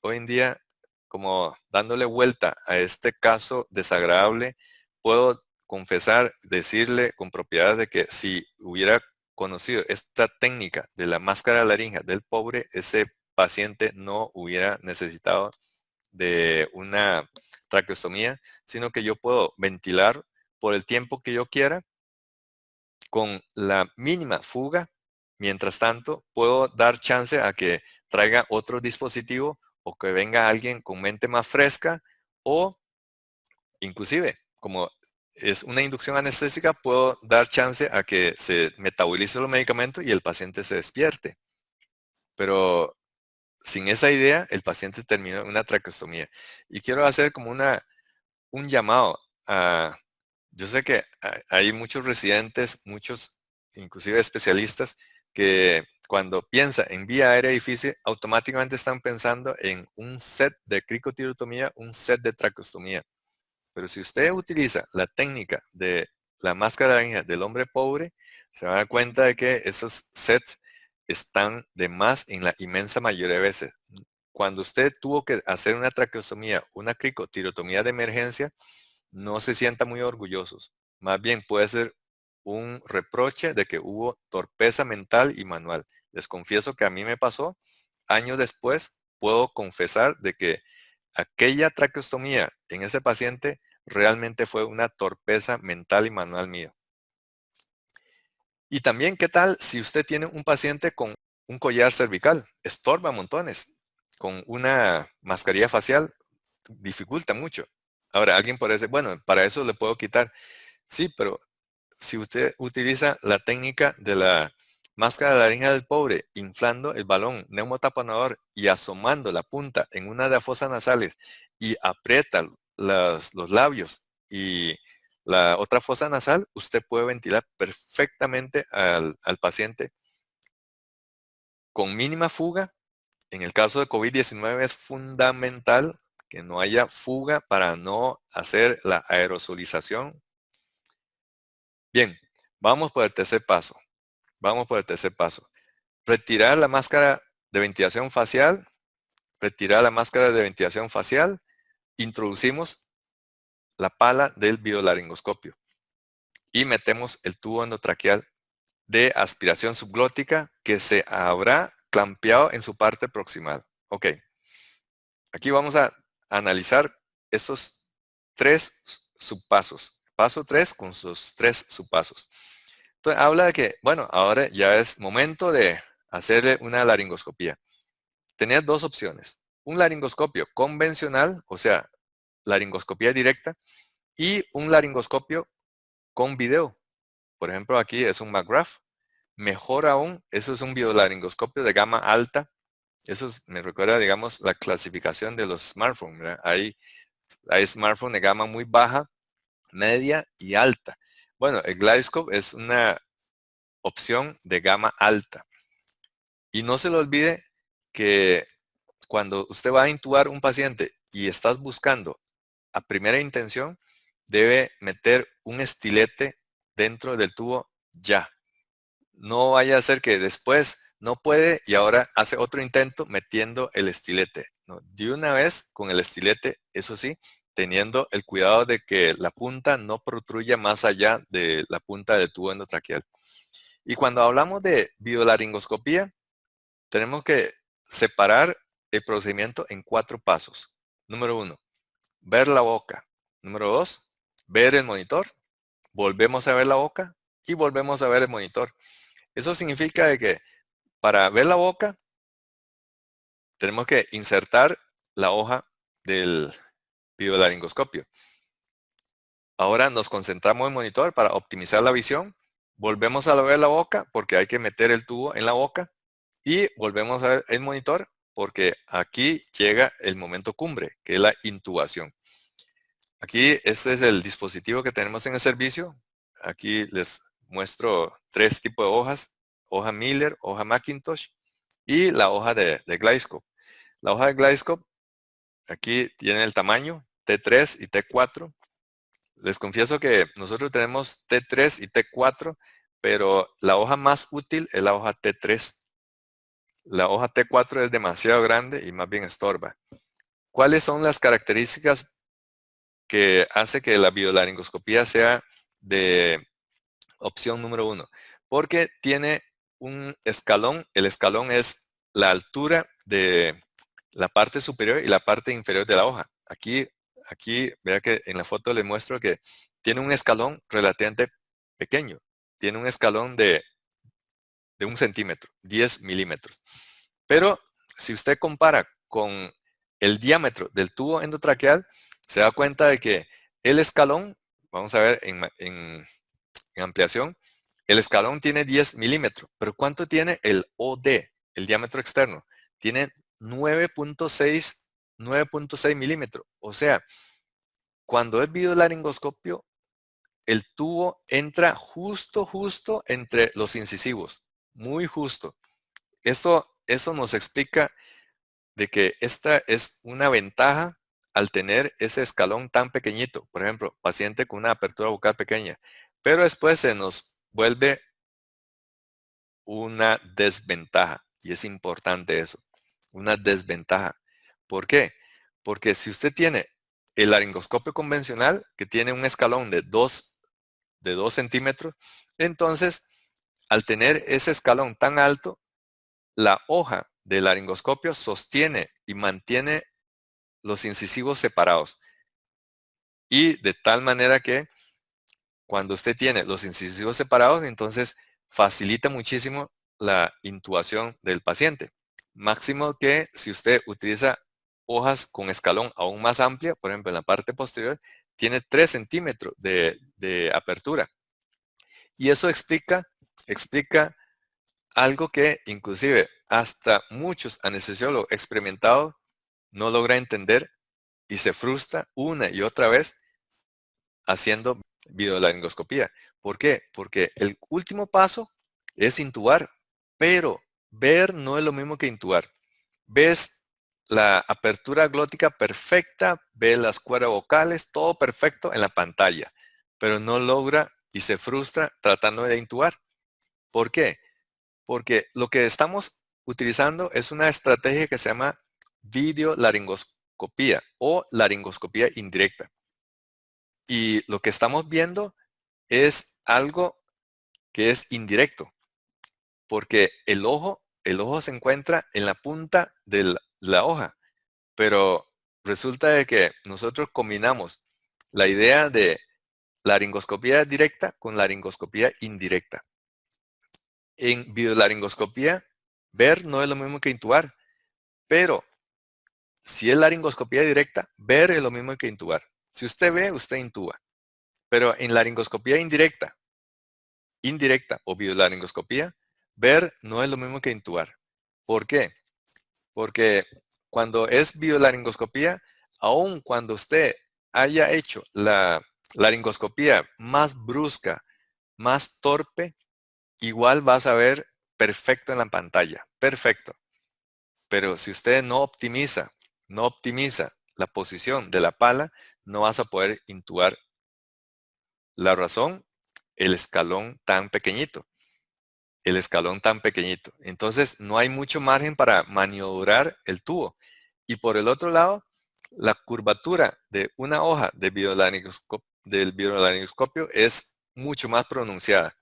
hoy en día, como dándole vuelta a este caso desagradable, puedo confesar, decirle con propiedad de que si hubiera conocido esta técnica de la máscara laringea del pobre, ese paciente no hubiera necesitado de una traqueostomía, sino que yo puedo ventilar por el tiempo que yo quiera con la mínima fuga. Mientras tanto, puedo dar chance a que traiga otro dispositivo o que venga alguien con mente más fresca, o inclusive, como es una inducción anestésica, puedo dar chance a que se metabolice los medicamentos y el paciente se despierte. Pero sin esa idea, el paciente terminó en una traqueostomía. Y quiero hacer como un llamado a, yo sé que hay muchos residentes, muchos inclusive especialistas, que cuando piensa en vía aérea difícil, automáticamente están pensando en un set de cricotirotomía, un set de traqueostomía. Pero si usted utiliza la técnica de la máscara laringe del hombre pobre, se va a dar cuenta de que esos sets están de más en la inmensa mayoría de veces. Cuando usted tuvo que hacer una traqueostomía, una cricotirotomía de emergencia, no se sienta muy orgullosos. Más bien puede ser un reproche de que hubo torpeza mental y manual. Les confieso que a mí me pasó. Años después, puedo confesar de que aquella traqueostomía en ese paciente realmente fue una torpeza mental y manual mío. Y también, ¿qué tal si usted tiene un paciente con un collar cervical? Estorba montones. Con una mascarilla facial dificulta mucho. Ahora, alguien puede decir, bueno, para eso le puedo quitar. Sí, pero si usted utiliza la técnica de la máscara de laringe del pobre, inflando el balón neumotaponador y asomando la punta en una de las fosas nasales y aprieta los labios y la otra fosa nasal, usted puede ventilar perfectamente al paciente con mínima fuga. En el caso de COVID-19 es fundamental que no haya fuga para no hacer la aerosolización. Bien, vamos por el tercer paso. Vamos por el tercer paso. Retirar la máscara de ventilación facial. Retirar la máscara de ventilación facial. Introducimos la pala del biolaringoscopio y metemos el tubo endotraqueal de aspiración subglótica que se habrá clampeado en su parte proximal. Ok, aquí vamos a analizar estos tres subpasos. Paso 3 con sus 3 subpasos. Entonces habla de que, bueno, ahora ya es momento de hacerle una laringoscopía. Tenía dos opciones. Un laringoscopio convencional, o sea, laringoscopía directa, y un laringoscopio con video. Por ejemplo, aquí es un McGrath. Mejor aún, eso es un biolaringoscopio de gama alta. Eso me recuerda, digamos, la clasificación de los smartphones, ¿verdad? Hay smartphones de gama muy baja, media y alta. Bueno, el GlideScope es una opción de gama alta. Y no se le olvide que cuando usted va a intubar un paciente y estás buscando a primera intención, debe meter un estilete dentro del tubo ya. No vaya a ser que después no puede y ahora hace otro intento metiendo el estilete. No, de una vez con el estilete, eso sí, teniendo el cuidado de que la punta no protruya más allá de la punta del tubo endotraqueal. Y cuando hablamos de biolaringoscopía, tenemos que separar el procedimiento en 4 pasos. Número 1, ver la boca. Número 2, ver el monitor. Volvemos a ver la boca y volvemos a ver el monitor. Eso significa de que para ver la boca tenemos que insertar la hoja del biolaringoscopio. Ahora nos concentramos en el monitor para optimizar la visión. Volvemos a ver la boca porque hay que meter el tubo en la boca. Y volvemos a ver el monitor porque aquí llega el momento cumbre, que es la intubación. Aquí este es el dispositivo que tenemos en el servicio. Aquí les muestro 3 tipos de hojas. Hoja Miller, hoja Macintosh y la hoja de GlideScope. La hoja de GlideScope aquí tiene el tamaño T3 y T4. Les confieso que nosotros tenemos T3 y T4, pero la hoja más útil es la hoja T3. La hoja T4 es demasiado grande y más bien estorba. ¿Cuáles son las características que hace que la biolaringoscopía sea de opción número 1? Porque tiene un escalón. El escalón es la altura de la parte superior y la parte inferior de la hoja. Aquí aquí vea que en la foto le muestro que tiene un escalón relativamente pequeño. Tiene un escalón de 1 centímetro, 10 milímetros. Pero si usted compara con el diámetro del tubo endotraqueal, se da cuenta de que el escalón, vamos a ver en ampliación, el escalón tiene 10 milímetros, pero ¿cuánto tiene el OD, el diámetro externo? Tiene 9.6 milímetros. O sea, cuando es videolaringoscopio, el tubo entra justo entre los incisivos, muy justo. Eso nos explica de que esta es una ventaja al tener ese escalón tan pequeñito. Por ejemplo, paciente con una apertura bucal pequeña, pero después se nos vuelve una desventaja. Y es importante eso, una desventaja. ¿Por qué? Porque si usted tiene el laringoscopio convencional, que tiene un escalón de 2 centímetros, entonces, al tener ese escalón tan alto, la hoja del laringoscopio sostiene y mantiene los incisivos separados. Y de tal manera que cuando usted tiene los incisivos separados, entonces facilita muchísimo la intubación del paciente. Máximo que si usted utiliza hojas con escalón aún más amplia, por ejemplo en la parte posterior, tiene 3 centímetros de apertura. Y eso explica algo que inclusive hasta muchos anestesiólogos experimentados no logra entender y se frustra una y otra vez haciendo videolaringoscopía. ¿Por qué? Porque el último paso es intubar, pero ver no es lo mismo que intubar. Ves la apertura glótica perfecta, ves las cuerdas vocales, todo perfecto en la pantalla, pero no logra y se frustra tratando de intubar. ¿Por qué? Porque lo que estamos utilizando es una estrategia que se llama videolaringoscopía o laringoscopía indirecta. Y lo que estamos viendo es algo que es indirecto, porque el ojo se encuentra en la punta de la hoja, pero resulta de que nosotros combinamos la idea de laringoscopía directa con laringoscopía indirecta. En videolaringoscopía, ver no es lo mismo que intubar, pero si es laringoscopía directa, ver es lo mismo que intubar. Si usted ve, usted intuba. Pero en laringoscopía indirecta o videolaringoscopía, ver no es lo mismo que intubar. ¿Por qué? Porque cuando es videolaringoscopía, aun cuando usted haya hecho la laringoscopía más brusca, más torpe, igual vas a ver perfecto en la pantalla, perfecto. Pero si usted no optimiza la posición de la pala, no vas a poder intubar. La razón, el escalón tan pequeñito. Entonces, no hay mucho margen para maniobrar el tubo. Y por el otro lado, la curvatura de una hoja del videolaringoscopio es mucho más pronunciada.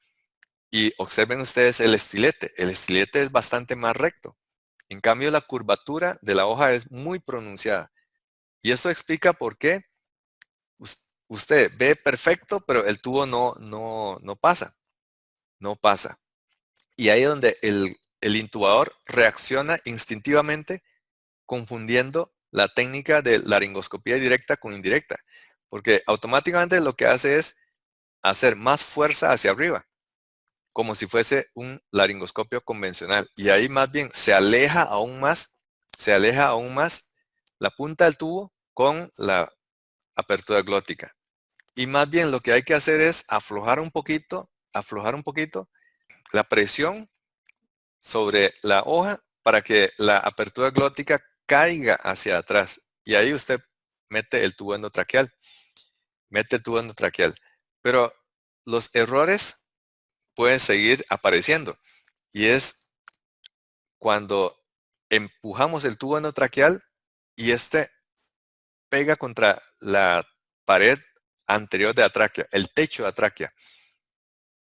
Y observen ustedes el estilete. El estilete es bastante más recto. En cambio, la curvatura de la hoja es muy pronunciada. Y eso explica por qué usted ve perfecto, pero el tubo no pasa. No pasa. Y ahí es donde el intubador reacciona instintivamente confundiendo la técnica de laringoscopía directa con indirecta. Porque automáticamente lo que hace es hacer más fuerza hacia arriba, como si fuese un laringoscopio convencional. Y ahí más bien se aleja aún más la punta del tubo con la apertura glótica. Y más bien lo que hay que hacer es aflojar un poquito la presión sobre la hoja para que la apertura glótica caiga hacia atrás. Y ahí usted mete el tubo endotraqueal. Pero los errores pueden seguir apareciendo. Y es cuando empujamos el tubo endotraqueal y este pega contra la pared anterior de la tráquea, el techo de la tráquea.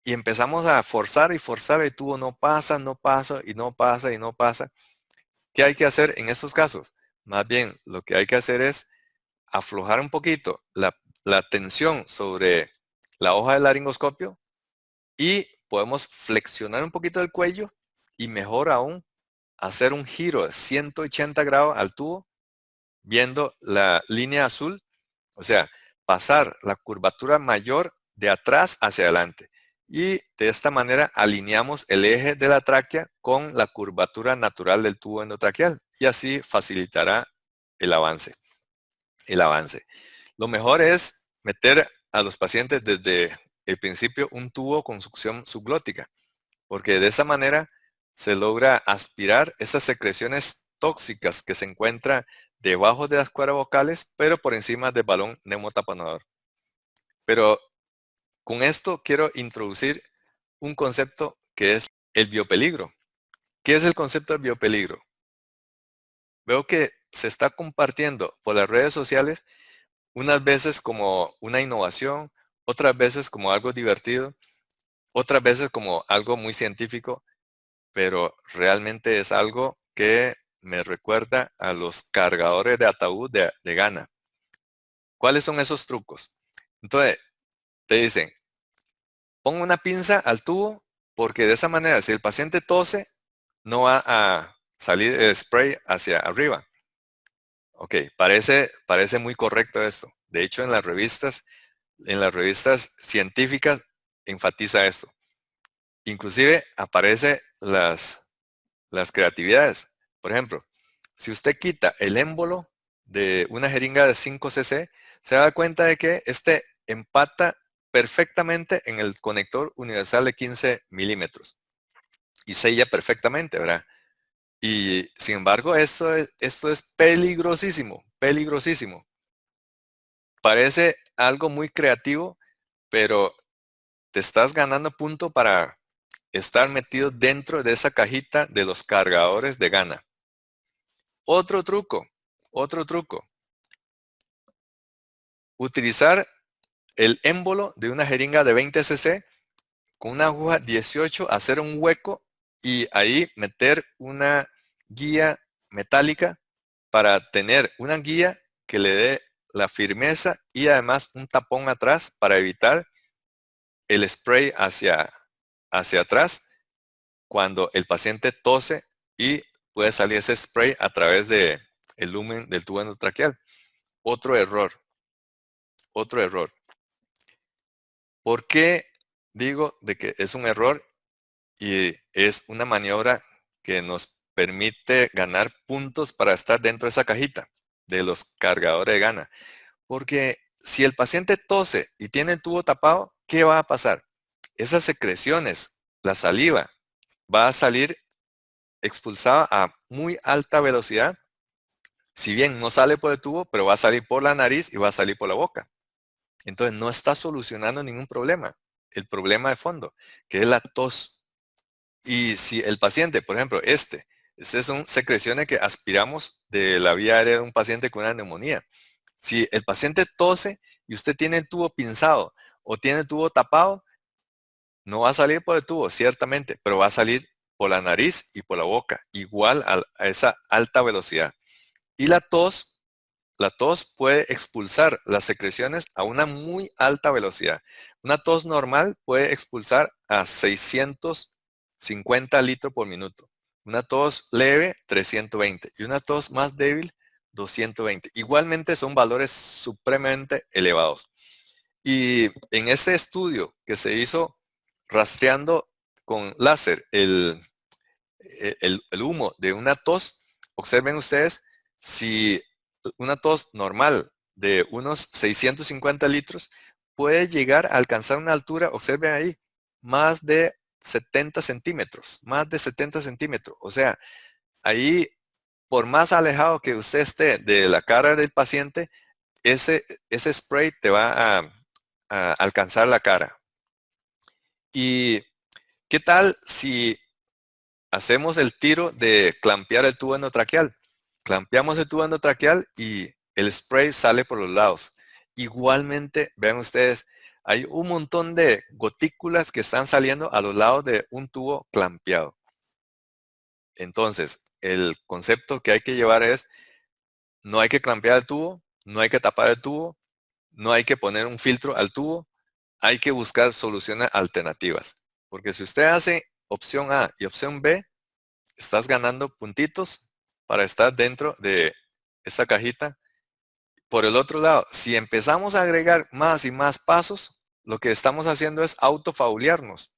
Y empezamos a forzar y forzar, el tubo no pasa, no pasa y no pasa y no pasa. ¿Qué hay que hacer en estos casos? Más bien, lo que hay que hacer es aflojar un poquito la tensión sobre la hoja del laringoscopio y podemos flexionar un poquito el cuello y mejor aún hacer un giro de 180 grados al tubo viendo la línea azul, o sea, pasar la curvatura mayor de atrás hacia adelante. Y de esta manera alineamos el eje de la tráquea con la curvatura natural del tubo endotraqueal y así facilitará el avance. Lo mejor es meter a los pacientes desde el principio un tubo con succión subglótica, porque de esa manera se logra aspirar esas secreciones tóxicas que se encuentran debajo de las cuerdas vocales, pero por encima del balón neumotaponador. Pero con esto quiero introducir un concepto que es el biopeligro. ¿Qué es el concepto del biopeligro? Veo que se está compartiendo por las redes sociales unas veces como una innovación, otras veces como algo divertido, otras veces como algo muy científico, pero realmente es algo que me recuerda a los cargadores de ataúd de Ghana. ¿Cuáles son esos trucos? Entonces, te dicen, pon una pinza al tubo porque de esa manera, si el paciente tose, no va a salir el spray hacia arriba. Ok, parece muy correcto esto. De hecho, en las revistas científicas enfatiza esto. Inclusive aparece las creatividades. Por ejemplo, si usted quita el émbolo de una jeringa de 5 cc, se da cuenta de que este empata perfectamente en el conector universal de 15 milímetros y sella perfectamente, ¿verdad? Y sin embargo, esto es peligrosísimo, peligrosísimo. Parece algo muy creativo, pero te estás ganando punto para estar metido dentro de esa cajita de los cargadores de Ghana. Otro truco, otro truco. Utilizar el émbolo de una jeringa de 20 cc con una aguja 18, hacer un hueco y ahí meter una guía metálica para tener una guía que le dé la firmeza y además un tapón atrás para evitar el spray hacia atrás cuando el paciente tose y puede salir ese spray a través de el lumen del tubo endotraqueal. Otro error, otro error. ¿Por qué digo de que es un error y es una maniobra que nos permite ganar puntos para estar dentro de esa cajita de los cargadores de Ghana? Porque si el paciente tose y tiene el tubo tapado, ¿qué va a pasar? Esas secreciones, la saliva, va a salir expulsada a muy alta velocidad. Si bien no sale por el tubo, pero va a salir por la nariz y va a salir por la boca. Entonces no está solucionando ningún problema. El problema de fondo, que es la tos. Y si el paciente, por ejemplo, estas son secreciones que aspiramos de la vía aérea de un paciente con una neumonía. Si el paciente tose y usted tiene el tubo pinzado o tiene el tubo tapado, no va a salir por el tubo, ciertamente, pero va a salir por la nariz y por la boca, igual a esa alta velocidad. Y la tos puede expulsar las secreciones a una muy alta velocidad. Una tos normal puede expulsar a 650 litros por minuto. Una tos leve, 320. Y una tos más débil, 220. Igualmente son valores supremamente elevados. Y en ese estudio que se hizo rastreando con láser el humo de una tos, observen ustedes si una tos normal de unos 650 litros puede llegar a alcanzar una altura, observen ahí, más de 70 centímetros, más de 70 centímetros. O sea, ahí, por más alejado que usted esté de la cara del paciente, ese spray te va a alcanzar la cara. ¿Y qué tal si hacemos el tiro de clampear el tubo endotraqueal? Clampeamos el tubo endotraqueal y el spray sale por los lados. Igualmente, vean ustedes, hay un montón de gotículas que están saliendo a los lados de un tubo clampeado. Entonces, el concepto que hay que llevar es, no hay que clampear el tubo, no hay que tapar el tubo, no hay que poner un filtro al tubo, hay que buscar soluciones alternativas. Porque si usted hace opción A y opción B, estás ganando puntitos para estar dentro de esta cajita. Por el otro lado, si empezamos a agregar más y más pasos, lo que estamos haciendo es autofaulearnos.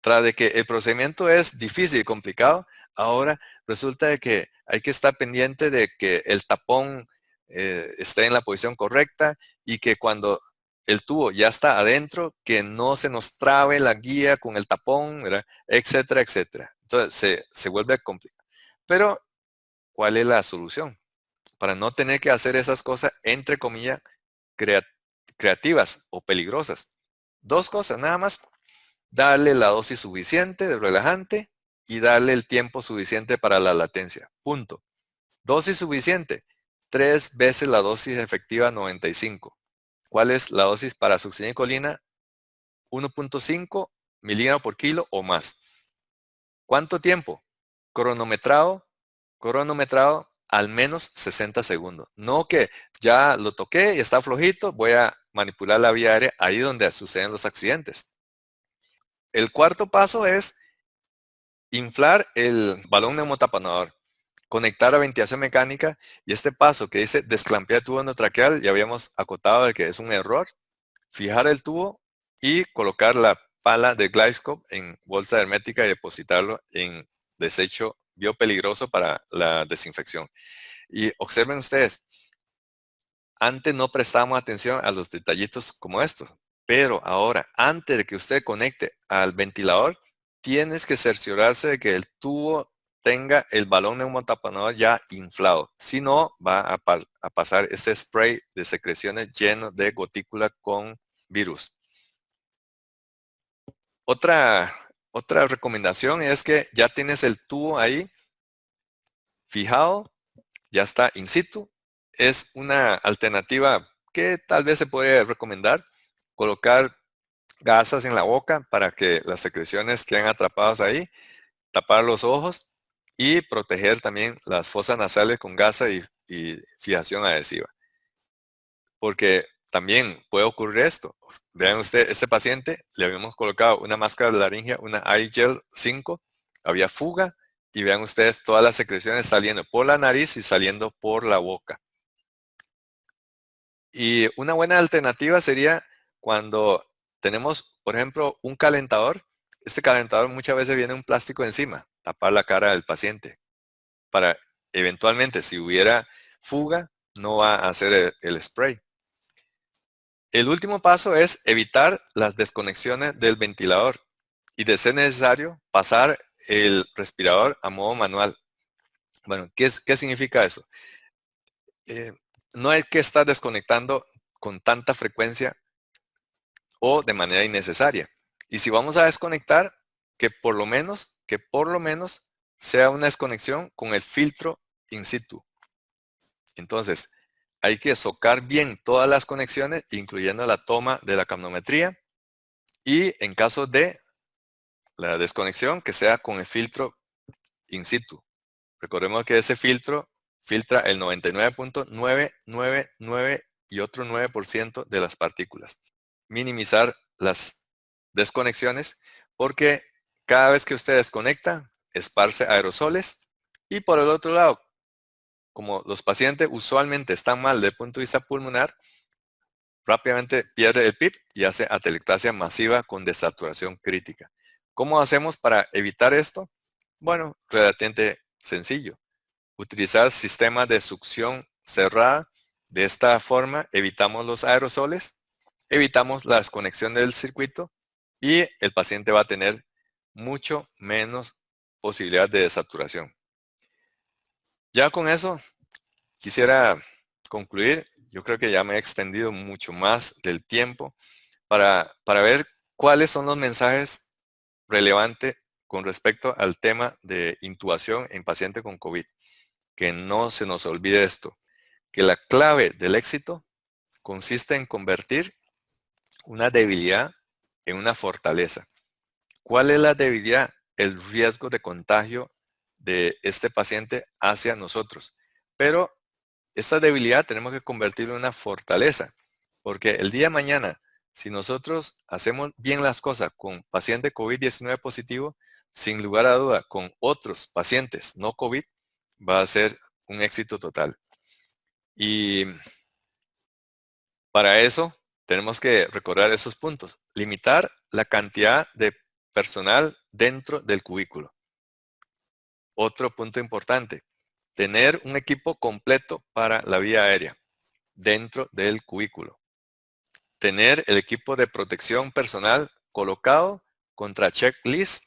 Tras de que el procedimiento es difícil y complicado, ahora resulta de que hay que estar pendiente de que el tapón esté en la posición correcta y que cuando el tubo ya está adentro, que no se nos trabe la guía con el tapón, ¿verdad? Etcétera, etcétera. Entonces se vuelve complicado. Pero, ¿cuál es la solución? Para no tener que hacer esas cosas, entre comillas, creativas o peligrosas. Dos cosas, nada más darle la dosis suficiente de relajante y darle el tiempo suficiente para la latencia. Punto. Dosis suficiente. 3 veces la dosis efectiva 95. ¿Cuál es la dosis para succinilcolina? 1.5 miligramos por kilo o más. ¿Cuánto tiempo? Cronometrado, cronometrado al menos 60 segundos. No que ya lo toqué y está flojito, voy a manipular la vía aérea ahí donde suceden los accidentes. El cuarto paso es inflar el balón neumotaponador, conectar a ventilación mecánica y este paso que dice desclampear tubo endotraqueal, ya habíamos acotado de que es un error, fijar el tubo y colocar la pala de Glidescope en bolsa hermética y depositarlo en desecho biopeligroso para la desinfección. Y observen ustedes, antes no prestábamos atención a los detallitos como estos, pero ahora, antes de que usted conecte al ventilador, tienes que cerciorarse de que el tubo tenga el balón neumotaponador ya inflado. Si no, va a pasar este spray de secreciones lleno de gotícula con virus. Otra recomendación es que ya tienes el tubo ahí fijado, ya está in situ. Es una alternativa que tal vez se puede recomendar. Colocar gasas en la boca para que las secreciones queden atrapadas ahí, tapar los ojos y proteger también las fosas nasales con gasa y fijación adhesiva. Porque también puede ocurrir esto. Vean usted, este paciente le habíamos colocado una máscara de laringe, una iGel 5, había fuga y vean ustedes todas las secreciones saliendo por la nariz y saliendo por la boca. Y una buena alternativa sería cuando tenemos, por ejemplo, un calentador. Este calentador muchas veces viene un plástico encima, tapar la cara del paciente para eventualmente si hubiera fuga no va a hacer el spray. El último paso es evitar las desconexiones del ventilador y de ser necesario pasar el respirador a modo manual. Bueno, ¿qué significa eso? No hay que estar desconectando con tanta frecuencia o de manera innecesaria. Y si vamos a desconectar, que por lo menos sea una desconexión con el filtro in situ. Entonces, hay que socar bien todas las conexiones, incluyendo la toma de la capnometría. Y en caso de la desconexión, que sea con el filtro in situ. Recordemos que ese filtro filtra el 99.999 y otro 9% de las partículas. Minimizar las desconexiones porque cada vez que usted desconecta, esparce aerosoles. Y por el otro lado, como los pacientes usualmente están mal desde el punto de vista pulmonar, rápidamente pierde el PIB y hace atelectasia masiva con desaturación crítica. ¿Cómo hacemos para evitar esto? Bueno, relativamente sencillo. Utilizar sistemas de succión cerrada. De esta forma evitamos los aerosoles, evitamos la desconexión del circuito y el paciente va a tener mucho menos posibilidad de desaturación. Ya con eso quisiera concluir. Yo creo que ya me he extendido mucho más del tiempo para ver cuáles son los mensajes relevantes con respecto al tema de intubación en paciente con COVID. Que no se nos olvide esto, que la clave del éxito consiste en convertir una debilidad en una fortaleza. ¿Cuál es la debilidad? El riesgo de contagio de este paciente hacia nosotros. Pero esta debilidad tenemos que convertirlo en una fortaleza, porque el día de mañana, si nosotros hacemos bien las cosas con paciente COVID-19 positivo, sin lugar a duda, con otros pacientes no COVID, va a ser un éxito total. Y para eso tenemos que recordar esos puntos. Limitar la cantidad de personal dentro del cubículo. Otro punto importante, tener un equipo completo para la vía aérea dentro del cubículo. Tener el equipo de protección personal colocado contra checklist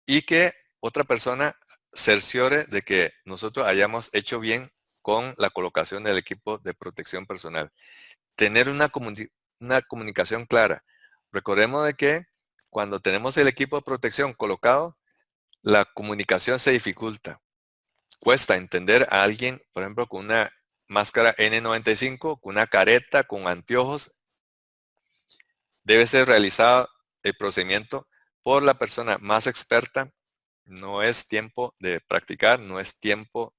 y que otra persona cerciore de que nosotros hayamos hecho bien con la colocación del equipo de protección personal. Tener una comunicación clara. Recordemos de que cuando tenemos el equipo de protección colocado, la comunicación se dificulta. Cuesta entender a alguien, por ejemplo, con una máscara N95, con una careta, con anteojos. Debe ser realizado el procedimiento por la persona más experta. No es tiempo de practicar, no es tiempo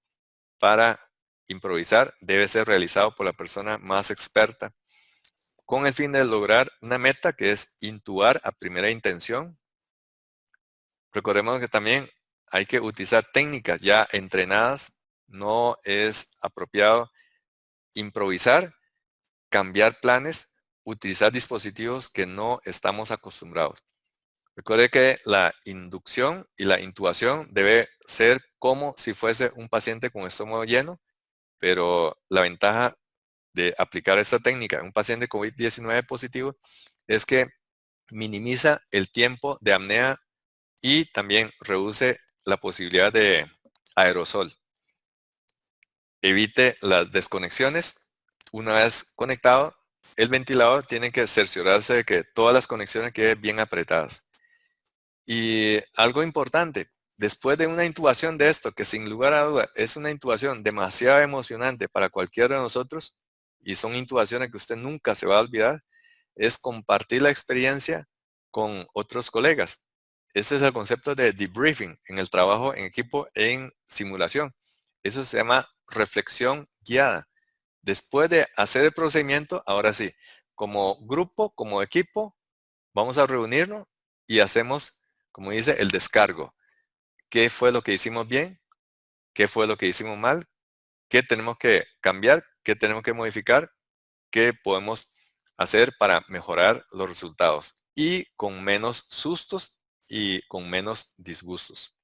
para improvisar. Debe ser realizado por la persona más experta con el fin de lograr una meta que es intubar a primera intención. Recordemos que también hay que utilizar técnicas ya entrenadas. No es apropiado improvisar, cambiar planes, utilizar dispositivos que no estamos acostumbrados. Recuerde que la inducción y la intubación debe ser como si fuese un paciente con estómago lleno, pero la ventaja de aplicar esta técnica en un paciente COVID-19 positivo es que minimiza el tiempo de apnea y también reduce la posibilidad de aerosol. Evite las desconexiones. Una vez conectado, el ventilador tiene que cerciorarse de que todas las conexiones queden bien apretadas. Y algo importante, después de una intubación de esto, que sin lugar a duda es una intubación demasiado emocionante para cualquiera de nosotros, y son intubaciones que usted nunca se va a olvidar, es compartir la experiencia con otros colegas. Ese es el concepto de debriefing en el trabajo en equipo en simulación. Eso se llama reflexión guiada. Después de hacer el procedimiento, ahora sí, como grupo, como equipo, vamos a reunirnos y hacemos, como dice, el descargo. ¿Qué fue lo que hicimos bien? ¿Qué fue lo que hicimos mal? ¿Qué tenemos que cambiar? ¿Qué tenemos que modificar? ¿Qué podemos hacer para mejorar los resultados? Y con menos sustos y con menos disgustos.